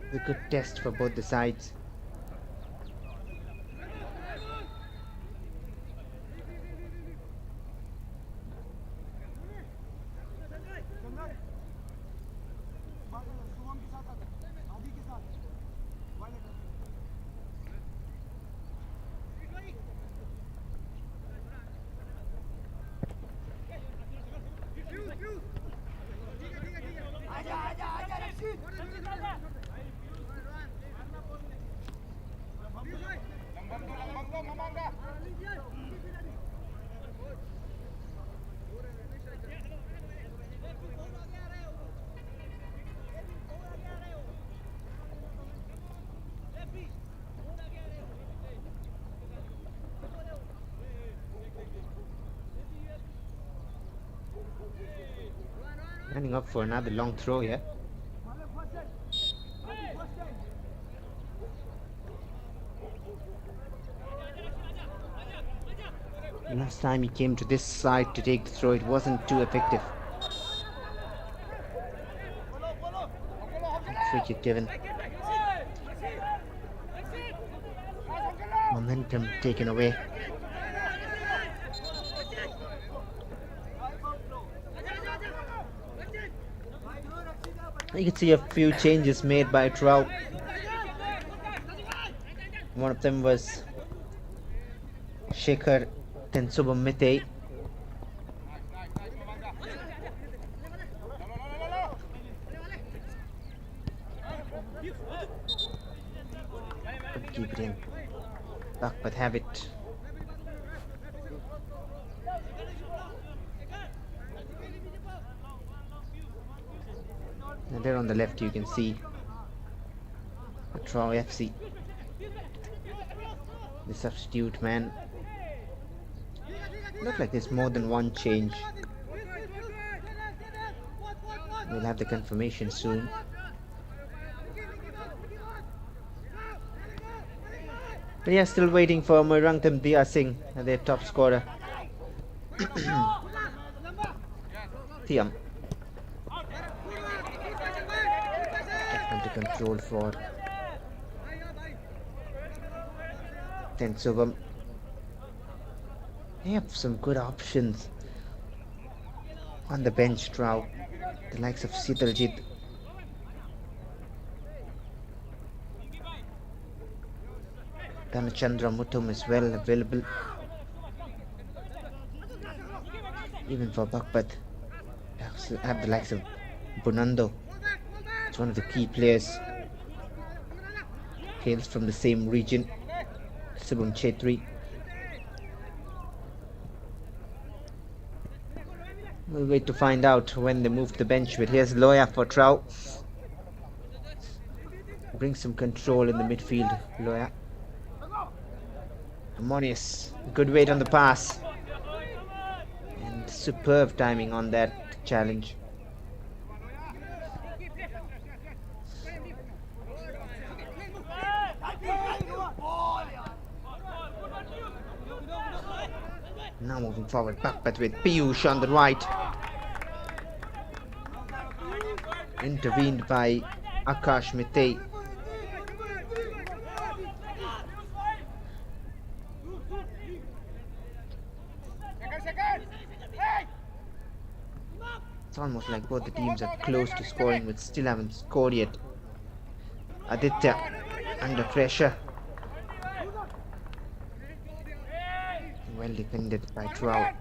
It's a good test for both the sides. Lining up for another long throw here. Last time he came to this side to take the throw, it wasn't too effective. Free kick given. Momentum taken away. You can see a few changes made by TRAU. One of them was Shekhar Tensubamite. Could keep it in. BAGHPAT have it. And there on the left you can see the TRAU FC. The substitute man. Look like there's more than one change. We'll have the confirmation soon. But yeah, still waiting for Moirangtham Dia Singh, their top scorer. Thiam. Under control for Tensubam. They have some good options on the bench, TRAU. The likes of Sitaljit. Dhanachandra Mutum is well available. Even for BAGHPAT, have the likes of Bunando. It's one of the key players. Hails from the same region. Subham Chetri. We'll wait to find out when they move to the bench. But here's Loya for TRAU. Brings some control in the midfield. Loya. Harmonious. Good weight on the pass. And superb timing on that challenge. Now moving forward, BAGHPAT with Piyush on the right. Intervened by Akash Mitei. It's almost like both the teams are close to scoring but still haven't scored yet. Aditya under pressure. Well defended by TRAU.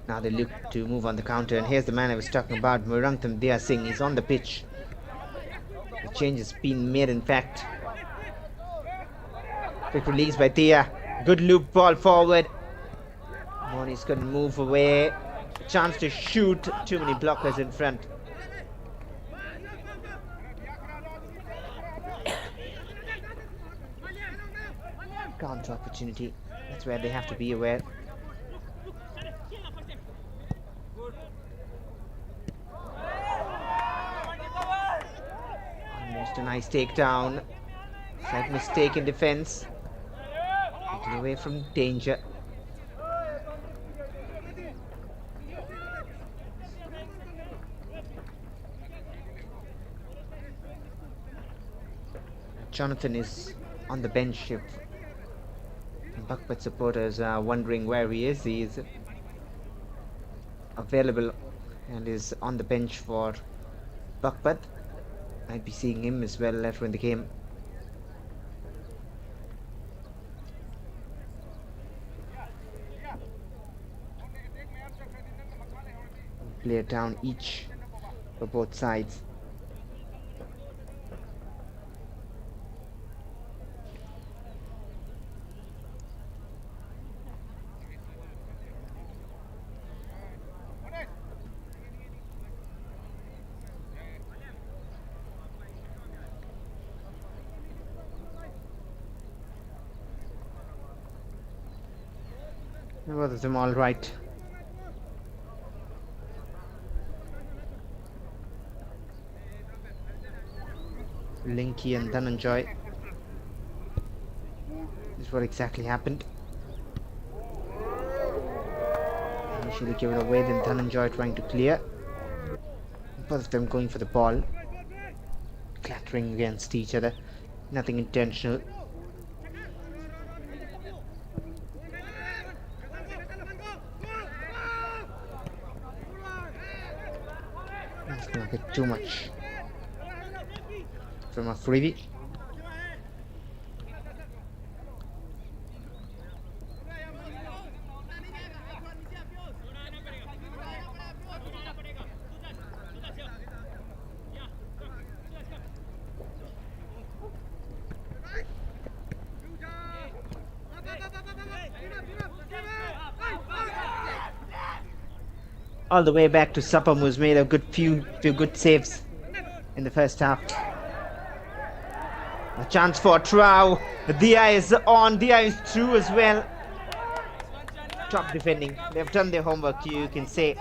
Now they look to move on the counter, and here's the man I was talking about, Murangtham Dia Singh. He's on the pitch. The change has been made, in fact. Quick release by Dia. Good loop ball forward. Moni's couldn't move away. A chance to shoot. Too many blockers in front. Counter opportunity. That's where they have to be aware. Almost a nice takedown. Slight mistake in defense. Getting away from danger. Jonathan is on the bench. If BAGHPAT supporters are wondering where he is available and is on the bench for BAGHPAT. Might be seeing him as well later in the game. Player down each for both sides. Both of them all right. Linky and Dhananjay. This is what exactly happened. Initially given away, then Dhananjay trying to clear. Both of them going for the ball. Clattering against each other. Nothing intentional. That's gonna get too much from Afridi. All the way back to Sapam, who's made a few good saves in the first half. A chance for TRAU. Dia is on. Dia is through as well. Top defending. They've done their homework, you can say.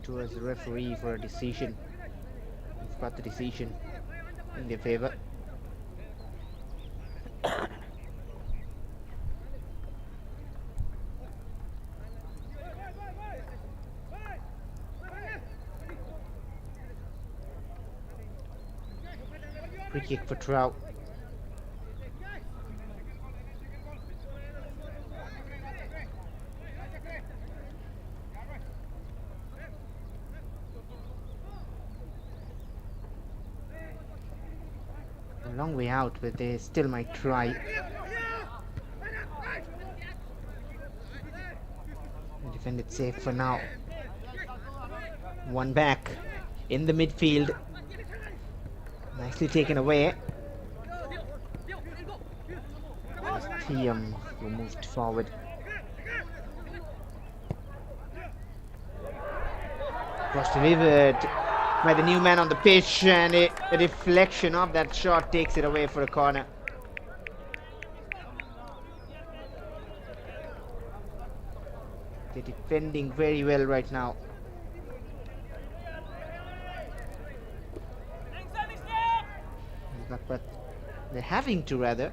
Towards the referee for a decision. We've got the decision in their favor. Free kick for TRAU. A long way out, but they still might try. Defend it safe for now. One back in the midfield. Nicely taken away. Thiam who moved forward. Was delivered by the new man on the pitch, and a deflection of that shot takes it away for a corner. They're defending very well right now. But they're having to rather.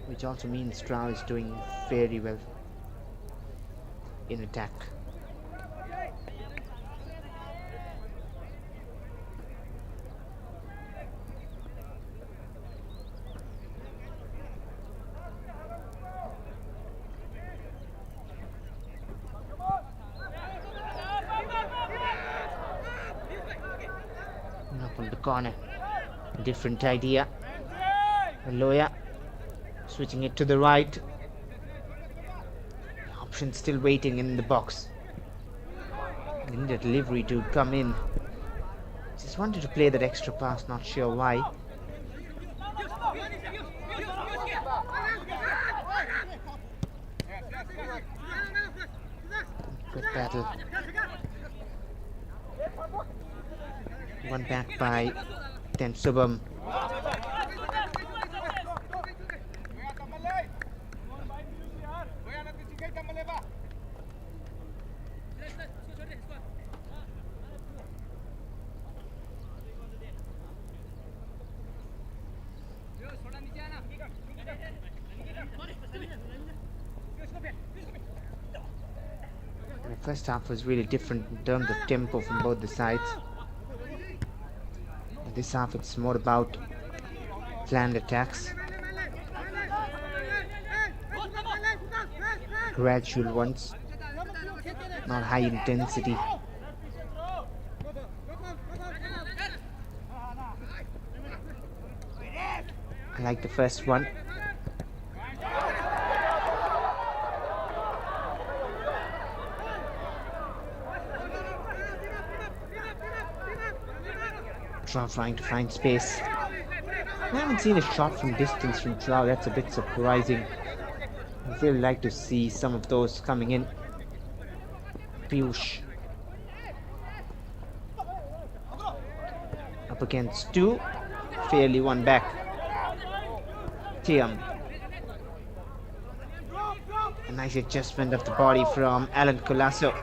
which also means TRAU is doing very well in attack. Up on the corner, different idea. Loya switching it to the right. Option still waiting in the box. They need a delivery to come in. Just wanted to play that extra pass, not sure why. Good battle. One back by then Subham. The first half was really different in terms of tempo from both the sides. This half it's more about planned attacks, gradual ones, not high intensity. I like the first one. TRAU trying to find space. I haven't seen a shot from distance from TRAU. That's a bit surprising. I'd really like to see some of those coming in. Piyush up against two. Fairly one back. Tiam. A nice adjustment of the body from Alan Colasso.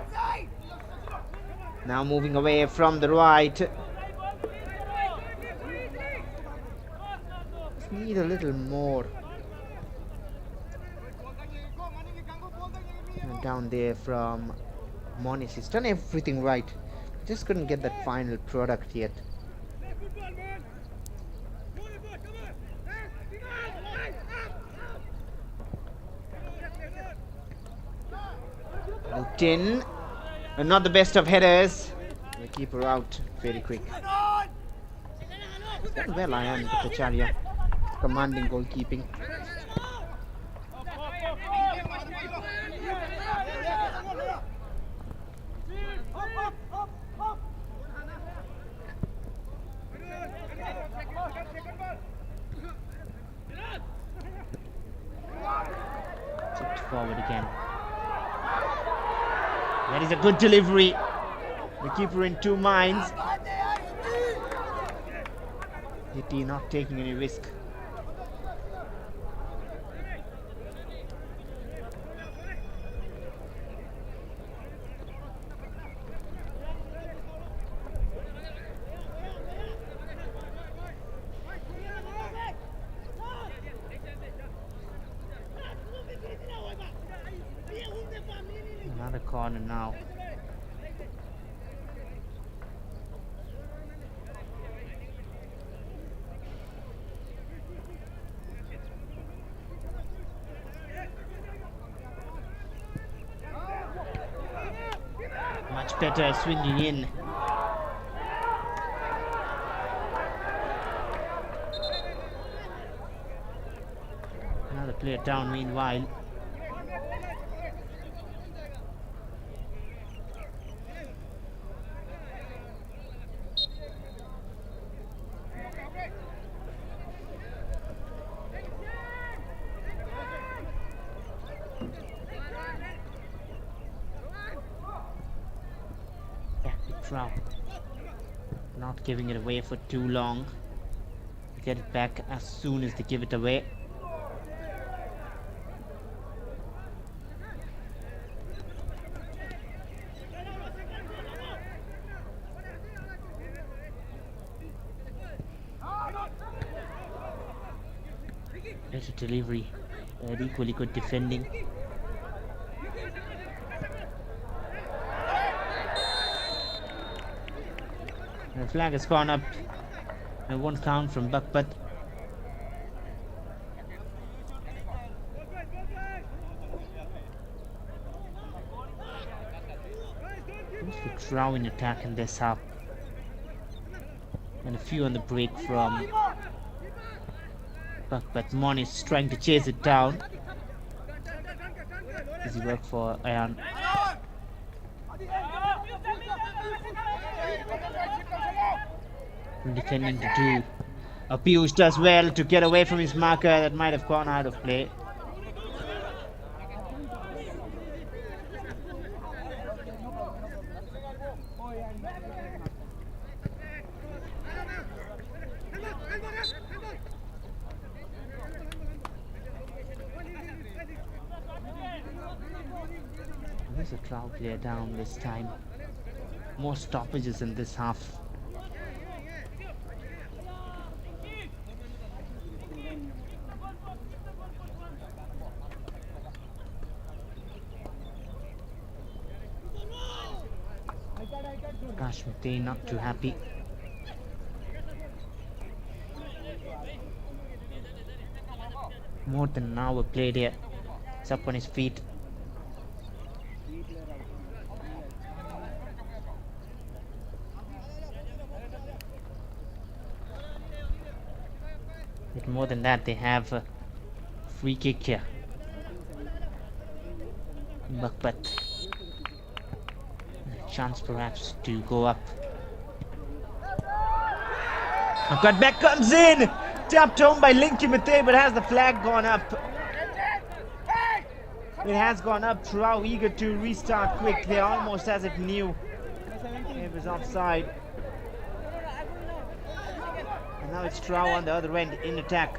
Now moving away from the right. Need a little more. And down there from Monis. He's done everything right. Just couldn't get that final product yet. Looked in. And not the best of headers. The keeper out very quick. Well, I am Bhattacharya. Commanding goalkeeping. Tipped forward again. That is a good delivery. The keeper in two minds. Hitty not taking any risk. Another corner now. Much better swinging in. Another player down meanwhile. TRAU. Not giving it away for too long. Get it back as soon as they give it away. Better delivery They had equally good defending. The flag has gone up. It won't count from BAGHPAT. Who's the TRAU in attack in this half? And a few on the break from BAGHPAT. Mon is trying to chase it down. Easy work for Ayan. Defending to do. Piyush does well to get away from his marker. That might have gone out of play. There's a TRAU player down this time. More stoppages in this half. Kashmir not too happy. More than an hour played here. He's up on his feet. But more than that, they have a free kick here. BAGHPAT. Chance perhaps to go up. Cut back comes in! Tapped home by Linky Mate, but has the flag gone up? It has gone up. TRAU eager to restart quick. They almost as if knew it was offside. And now it's TRAU on the other end in attack.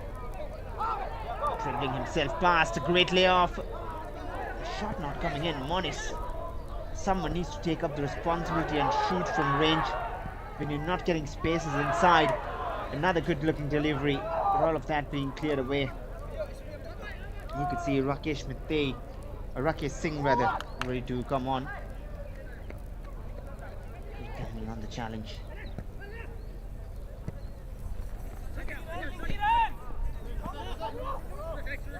Dribbling himself past, a great layoff. Shot not coming in. Monis. Someone needs to take up the responsibility and shoot from range when you're not getting spaces inside. Another good looking delivery, but all of that being cleared away. You could see Rakesh Singh rather, ready to come on. Depending on the challenge.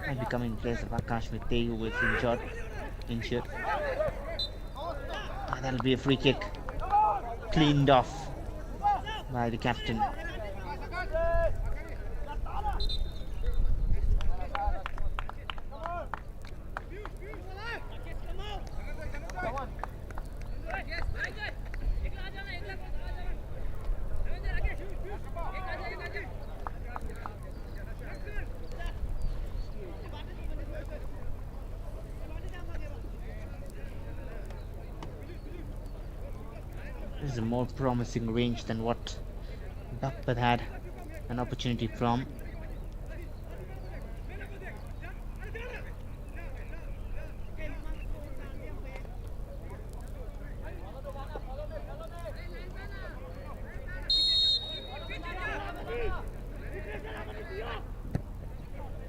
And becoming in place of Akash Mate, who was injured. And that'll be a free kick. Cleaned off by the captain. This is a more promising range than what BAGHPAT had an opportunity from.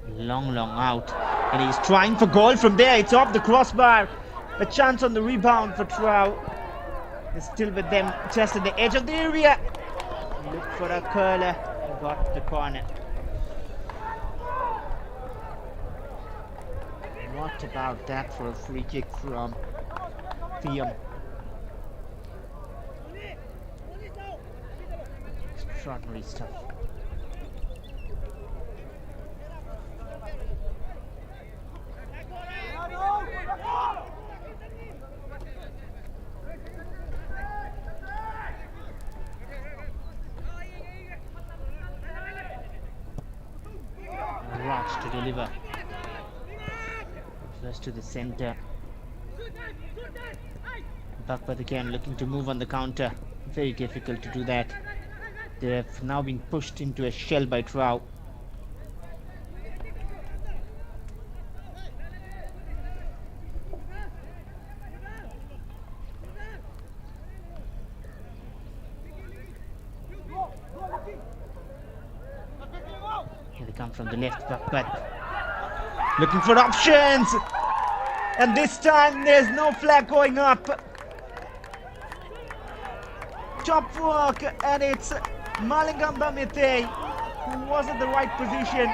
Long out, and he's trying for goal from there. It's off the crossbar. A chance on the rebound for TRAU. Is still with them, just at the edge of the area. Look for a curler. Got the corner. What about that for a free kick from Thiam? Extraordinary stuff. Raj to deliver. First to the center. BAGHPAT again looking to move on the counter. Very difficult to do that. They have now been pushed into a shell by TRAU. Here they come from the left, BAGHPAT. Looking for options. And this time there's no flag going up. Top work, and it's Malingamba Mete who was in the right position.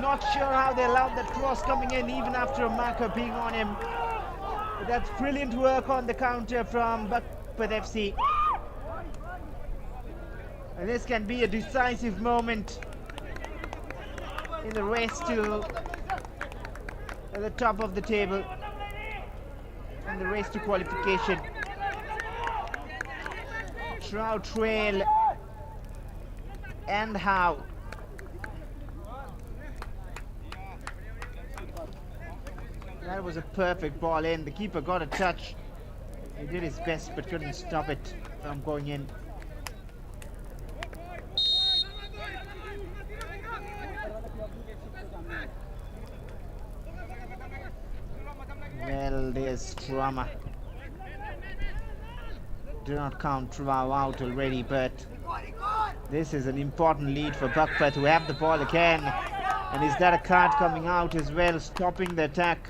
Not sure how they allowed that cross coming in even after a marker being on him. But that's brilliant work on the counter from BAGHPAT FC. And this can be a decisive moment in the race to the top of the table and the race to qualification. TRAU trail, and how? That was a perfect ball in. The keeper got a touch. He did his best but couldn't stop it from going in. Well, there's drama. Do not count TRAU out already, but this is an important lead for BAGHPAT, who have the ball again. And is that a card coming out as well, stopping the attack?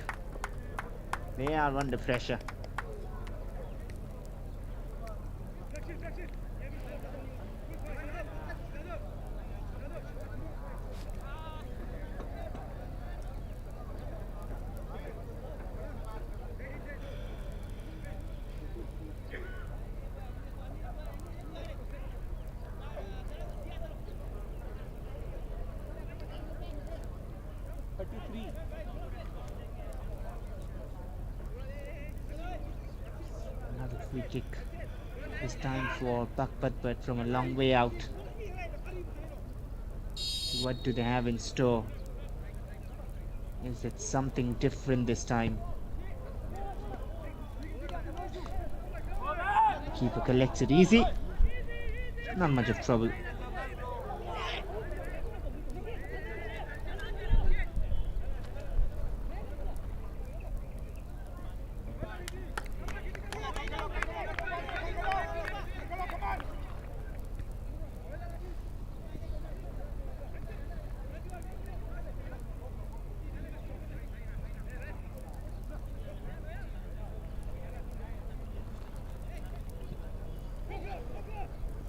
They are under pressure. Another free kick. This time for BAGHPAT, but from a long way out. What do they have in store? Is it something different this time? Keeper collects it easy. Not much of trouble.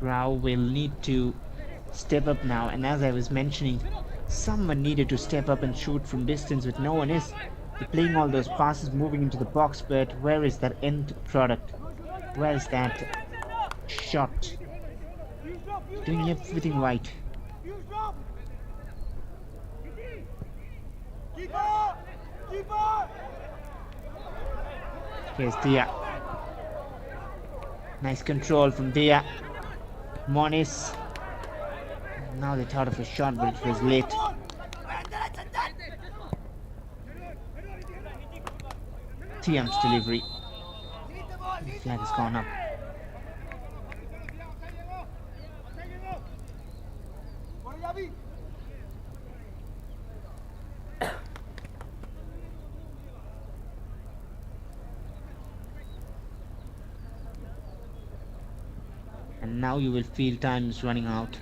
TRAU will need to step up now, and as I was mentioning, someone needed to step up and shoot from distance, but no one is. They're playing all those passes, moving into the box, but where is that end product? Where is that shot? Doing everything right. Here's Dia. Nice control from Dia. Monis. Now they thought of a shot, but it was late. TM's delivery. The flag has gone up. And now you will feel time is running out.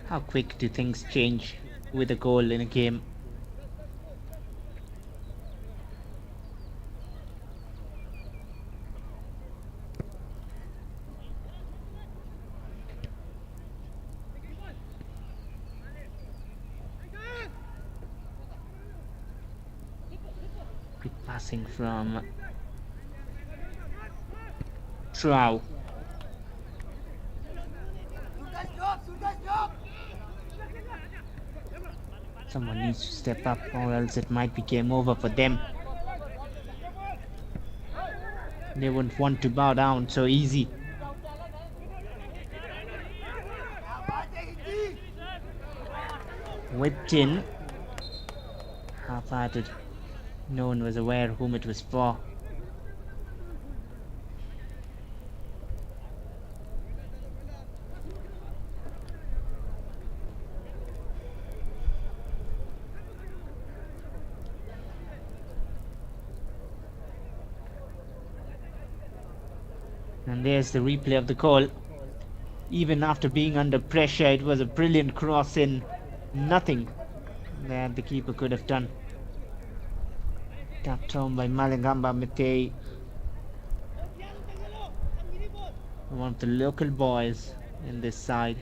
How quick do things change with a goal in a game? Quick passing from TRAU. Someone needs to step up, or else it might be game over for them. They wouldn't want to bow down so easy. Whipped in. Half-hearted. No one was aware whom it was for. And there's the replay of the goal. Even after being under pressure, it was a brilliant cross in. Nothing that the keeper could have done. Tapped home by Malangamba Mitei, one of the local boys in this side.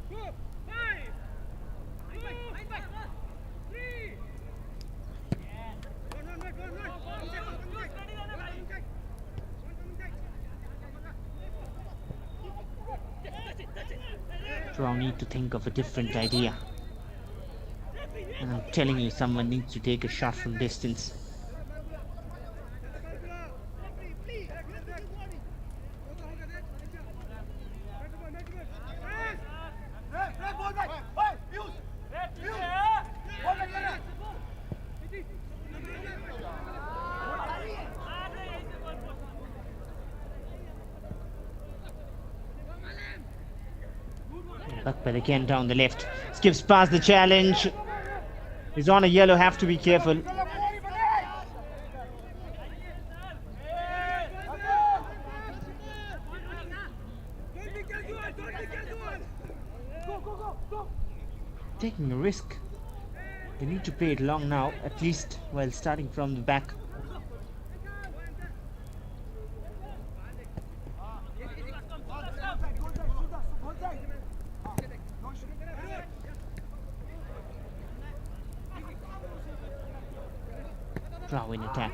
Go. 5, 4, 3. TRAU need to think of a different idea. And I'm telling you, someone needs to take a shot from distance. BAGHPAT again down the left. Skips past the challenge. He's on a yellow, have to be careful. Taking a risk. They need to play it long now, at least while starting from the back. TRAU in attack.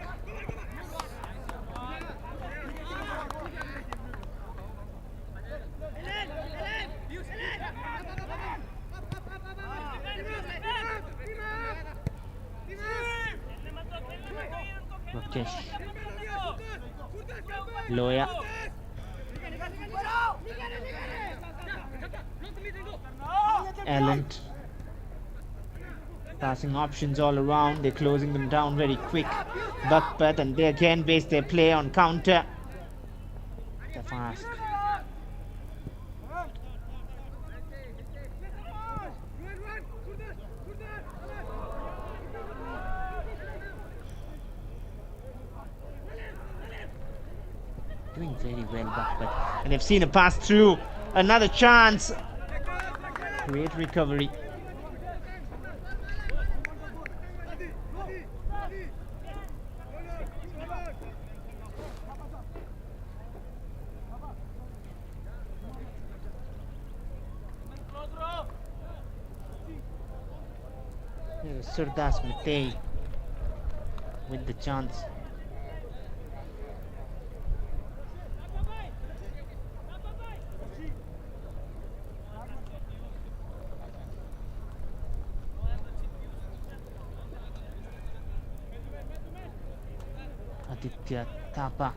Rakesh. Loya. Allen. Passing options all around. They're closing them down very quick. BAGHPAT, and they again base their play on counter. They're fast. Doing very well, BAGHPAT. And they've seen a pass through. Another chance. Great recovery. Here's Surdas Mitei with the chance. Aditya Thapa.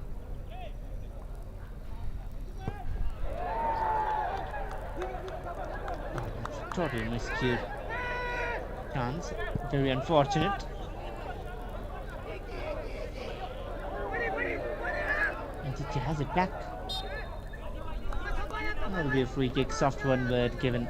Total miscue. Chance. Very unfortunate. Aditya has it back. That'll be a free kick, soft one, but given.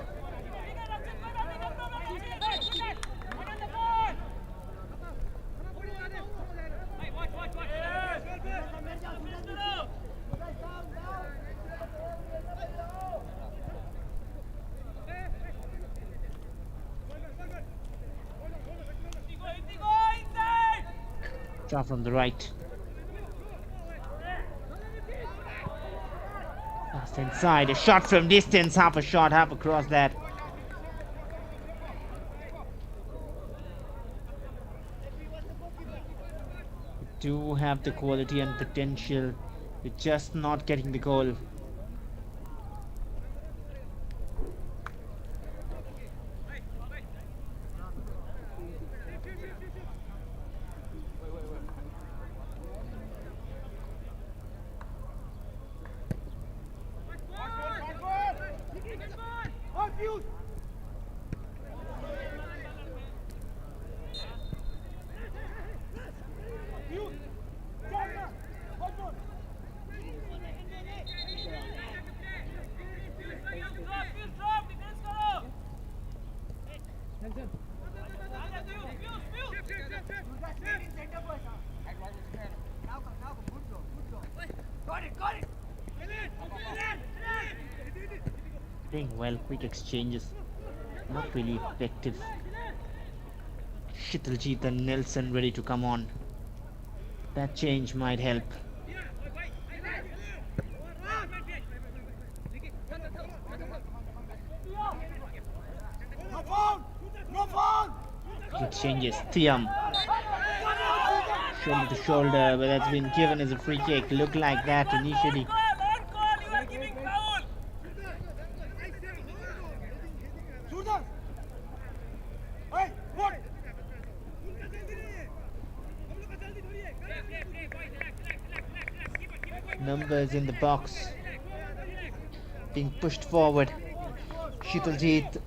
Draw from the right. Just inside. A shot from distance. Half a shot, half across that. We do have the quality and potential. We're just not getting the goal. Playing well, quick exchanges, not really effective. Shitaljit and Nelson ready to come on. That change might help. Exchanges. Thiam. Shoulder to shoulder, but that's been given as a free kick. Looked like that initially. Numbers in the box. Being pushed forward. Shitaljit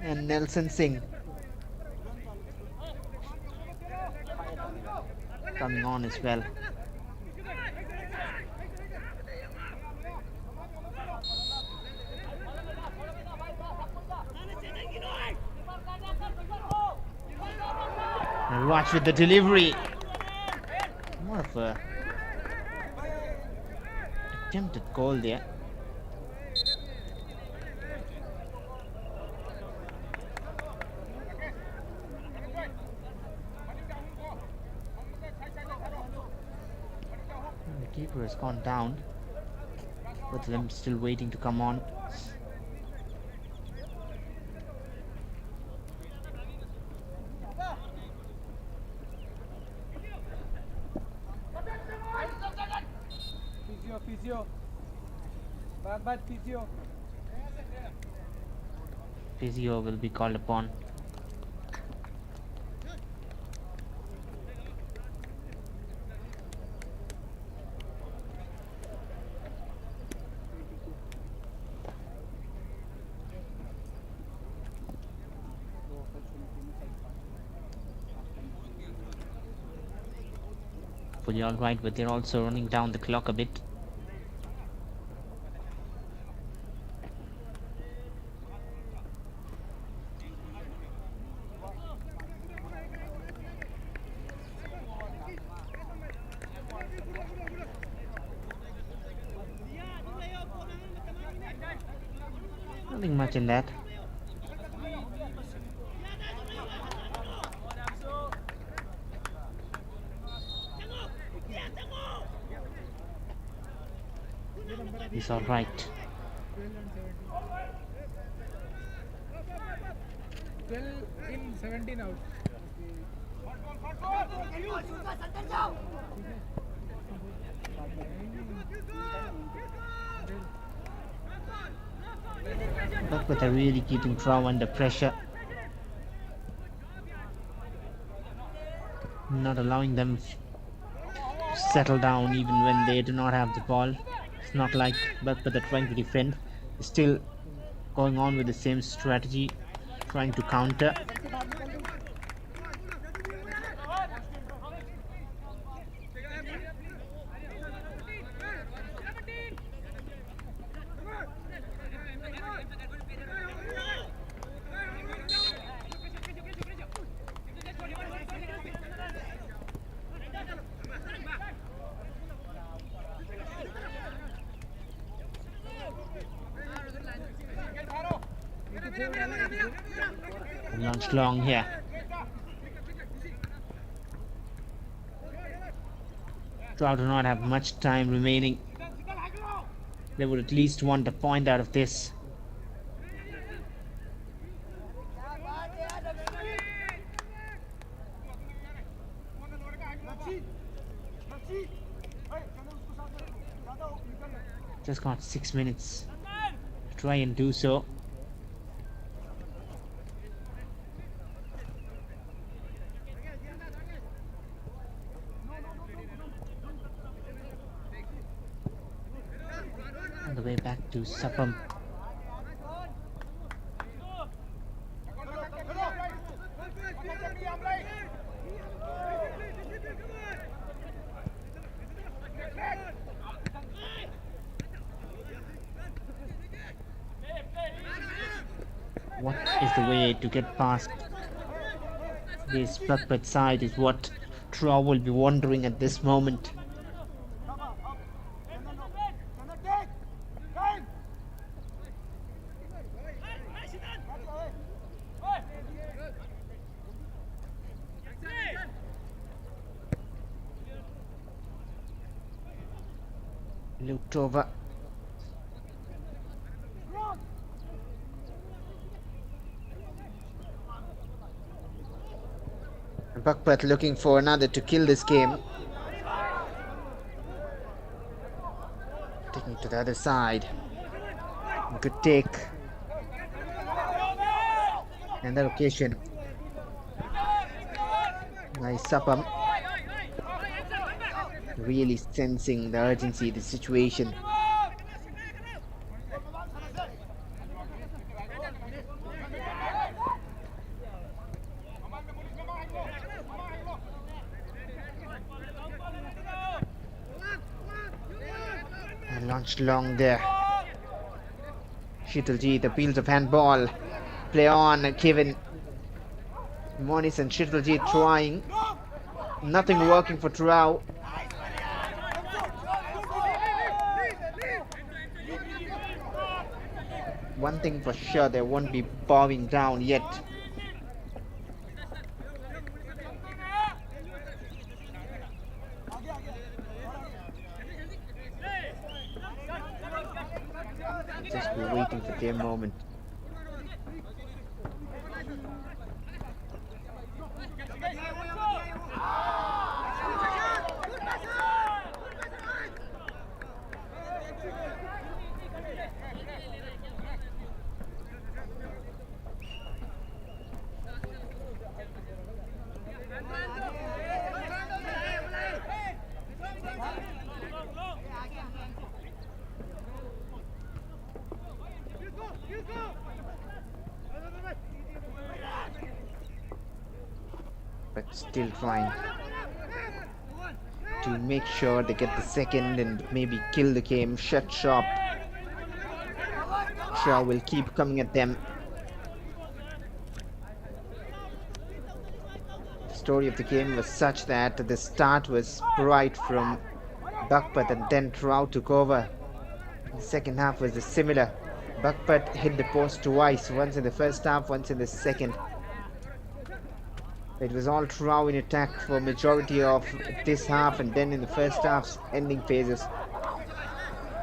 and Nelson Singh coming on as well. And watch with the delivery. More of a attempted goal there. And the keeper has gone down, with them still waiting to come on. Physio. BAGHPAT physio. Physio will be called upon. Fully alright, but they're also running down the clock a bit. Nothing much in that. He's all right. 12 in 17 out. But they're really keeping TRAU under pressure. Not allowing them to settle down even when they do not have the ball. It's not like but they're trying to defend. They're still going on with the same strategy, trying to counter. Launched long here. TRAU do not have much time remaining. They would at least want a point out of this. Just got 6 minutes to try and do so. On the way back to Sapam. What is the way to get past this BAGHPAT side is what TRAU will be wondering at this moment. Looped over. BAGHPAT looking for another to kill this game. Taking it to the other side. Good take. And that occasion. Nice Sapam. Really sensing the urgency, the situation. And launched long there. Shitaljit appeals of handball. Play on, Kevin. Monis and Shitaljit trying. Nothing working for TRAU. One thing for sure, they won't be bowing down yet. Just be waiting for their moment. But still trying to make sure they get the second and maybe kill the game. Shut shop. TRAU will keep coming at them. The story of the game was such that the start was bright from BAGHPAT and then TRAU took over. The second half was similar. BAGHPAT hit the post twice, once in the first half, once in the second. It was all TRAU in attack for majority of this half and then in the first half's ending phases.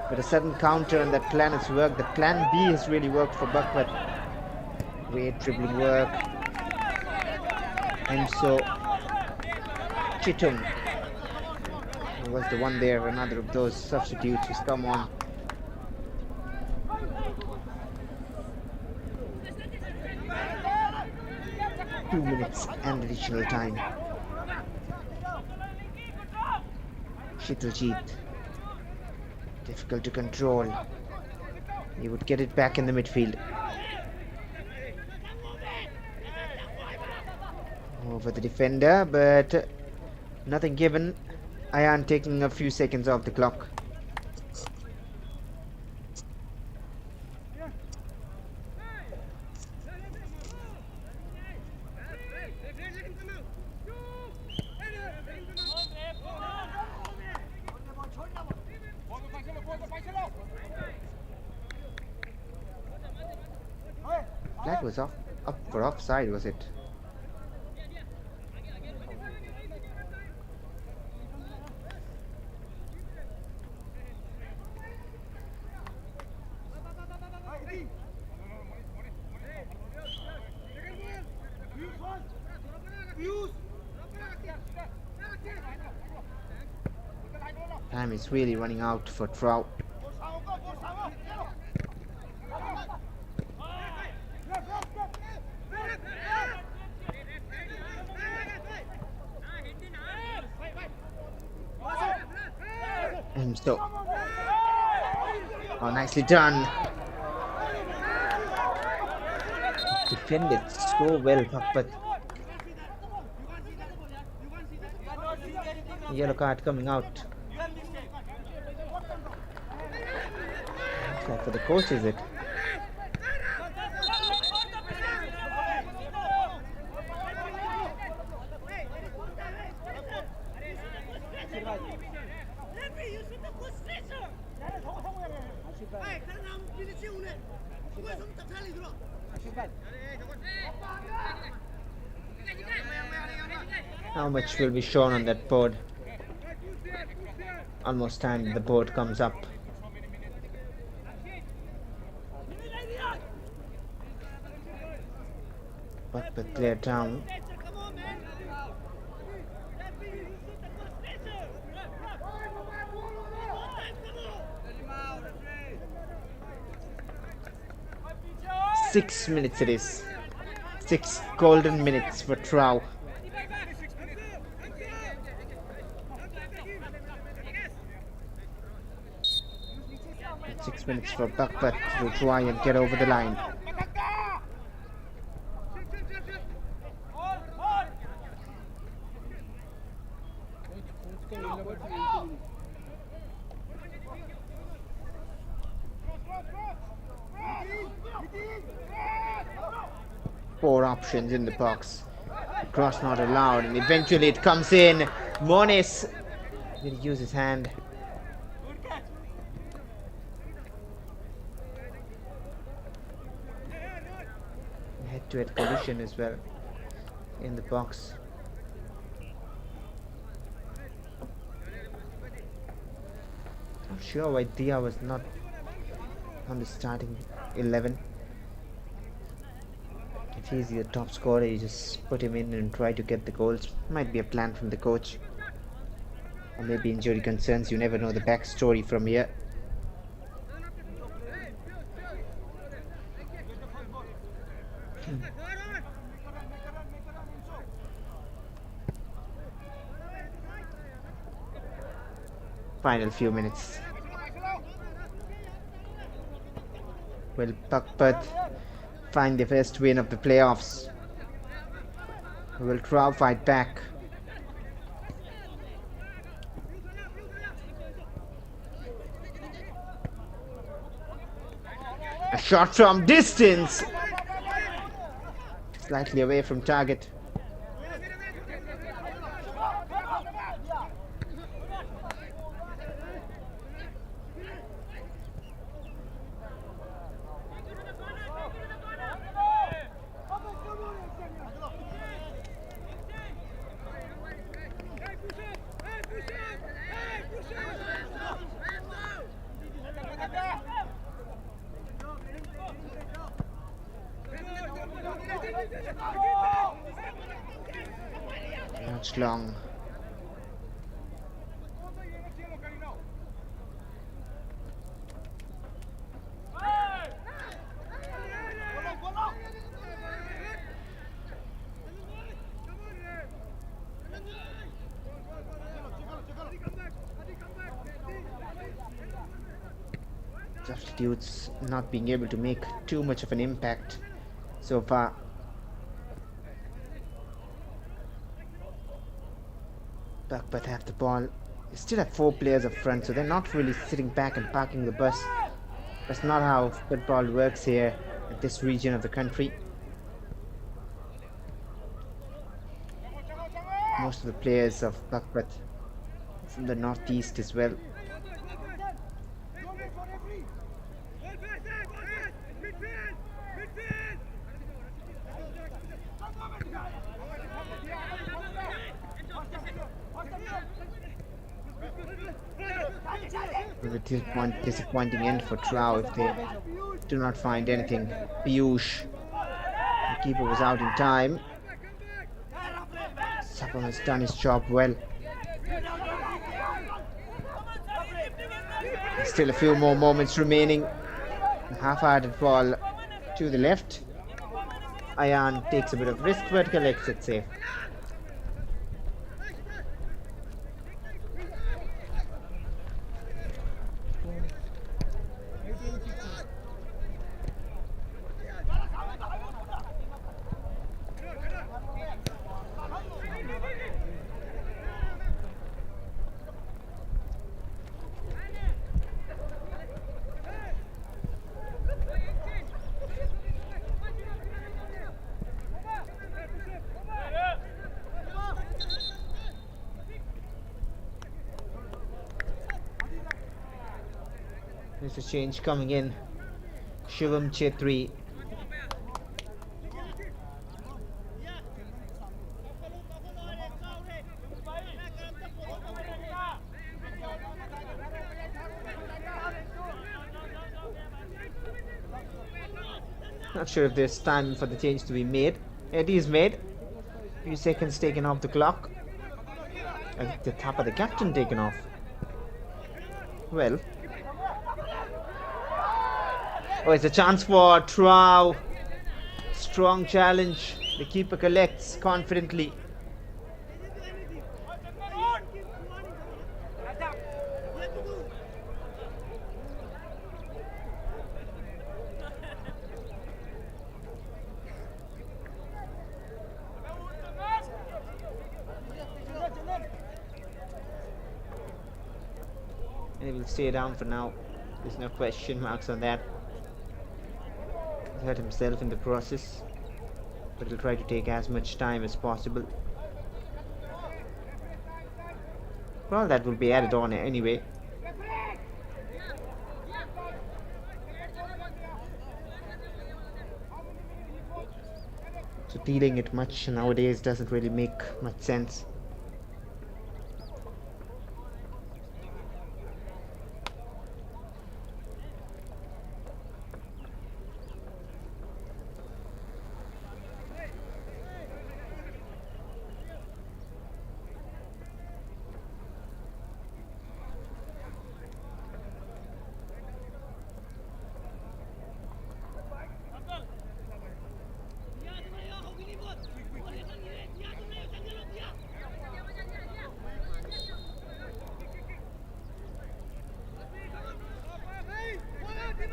But a sudden counter and that plan has worked. The plan B has really worked for BAGHPAT. Great dribbling work. And so Chitung was the one there, another of those substitutes who's come on. Two minutes and additional time. Shitaljit. Difficult to control. He would get it back in the midfield. Over the defender, but nothing given. Ayan taking a few seconds off the clock. Flag was up for offside, was it? Time is really running out for TRAU. And so, oh, nicely done. Defended so well, but yellow card coming out. Looks like for the coach, is it? How much will be shown on that board? Almost time the board comes up. clear down. "6 minutes it is. 6 golden minutes for TRAU. 6 minutes for BAGHPAT to try and get over the line. Four options in the box. Cross not allowed, and eventually it comes in. Mones will use his hand. Head-to-head collision as well in the box. Not sure why Dia was not on the starting 11. If he's the top scorer, you just put him in and try to get the goals. Might be a plan from the coach. Or maybe injury concerns. You never know the backstory from here. Final few minutes. Will BAGHPAT find the first win of the playoffs? Will TRAU fight back? A shot from distance! Slightly away from target. Not long. Substitutes not being able to make too much of an impact so far. BAGHPAT have the ball. They still have 4 players up front, so they're not really sitting back and parking the bus. That's not how football works here at this region of the country. Most of the players of BAGHPAT from the northeast as well. A disappointing end for TRAU if they do not find anything. Piyush, the keeper, was out in time. Sapam has done his job well. Still a few more moments remaining. A half-hearted ball to the left. Ayan takes a bit of risk, vertical exit safe. There's a change coming in. Shivam Chetri. Not sure if there's time for the change to be made. Eddie is made. Few seconds taken off the clock. And the Thapa, the captain, taken off. Well. Oh, it's a chance for TRAU. Strong challenge. The keeper collects confidently. And he will stay down for now. There's no question marks on that. He's hurt himself in the process, but he'll try to take as much time as possible. Well, that will be added on anyway. So dealing it much nowadays doesn't really make much sense.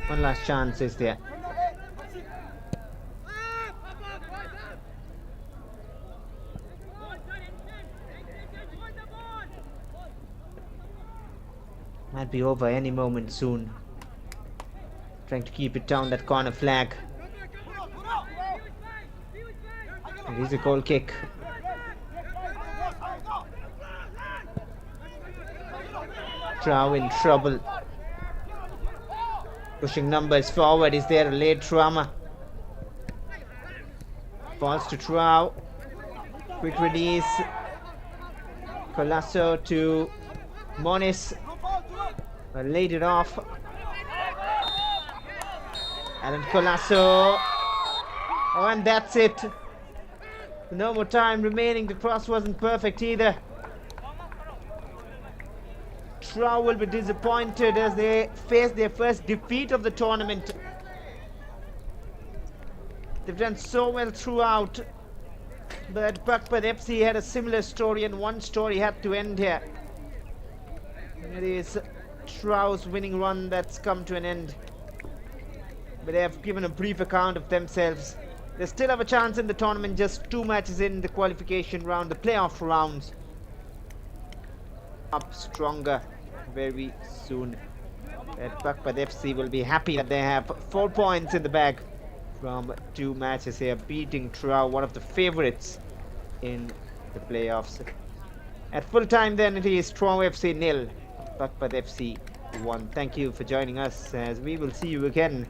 One last chance is there. Might be over any moment soon. Trying to keep it down that corner flag. And here's a goal kick. TRAU in trouble. Pushing numbers forward. Is there a late trauma? Falls to TRAU. Quick release. Colasso to Moniz. Laid it off. And Colasso. Oh, and that's it. No more time remaining. The cross wasn't perfect either. TRAU will be disappointed as they face their first defeat of the tournament. They've done so well throughout, but BAGHPAT FC had a similar story, and one story had to end here. It is TRAU's winning run that's come to an end, but they have given a brief account of themselves. They still have a chance in the tournament, just 2 matches in the qualification round, the playoff rounds. Up stronger very soon. BAGHPAT FC will be happy that they have 4 points in the bag from 2 matches here, beating TRAU, one of the favorites in the playoffs. At full time then, it is TRAU FC 0, BAGHPAT FC 1. Thank you for joining us, as we will see you again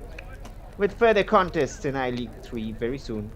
with further contests in I-League 3 very soon.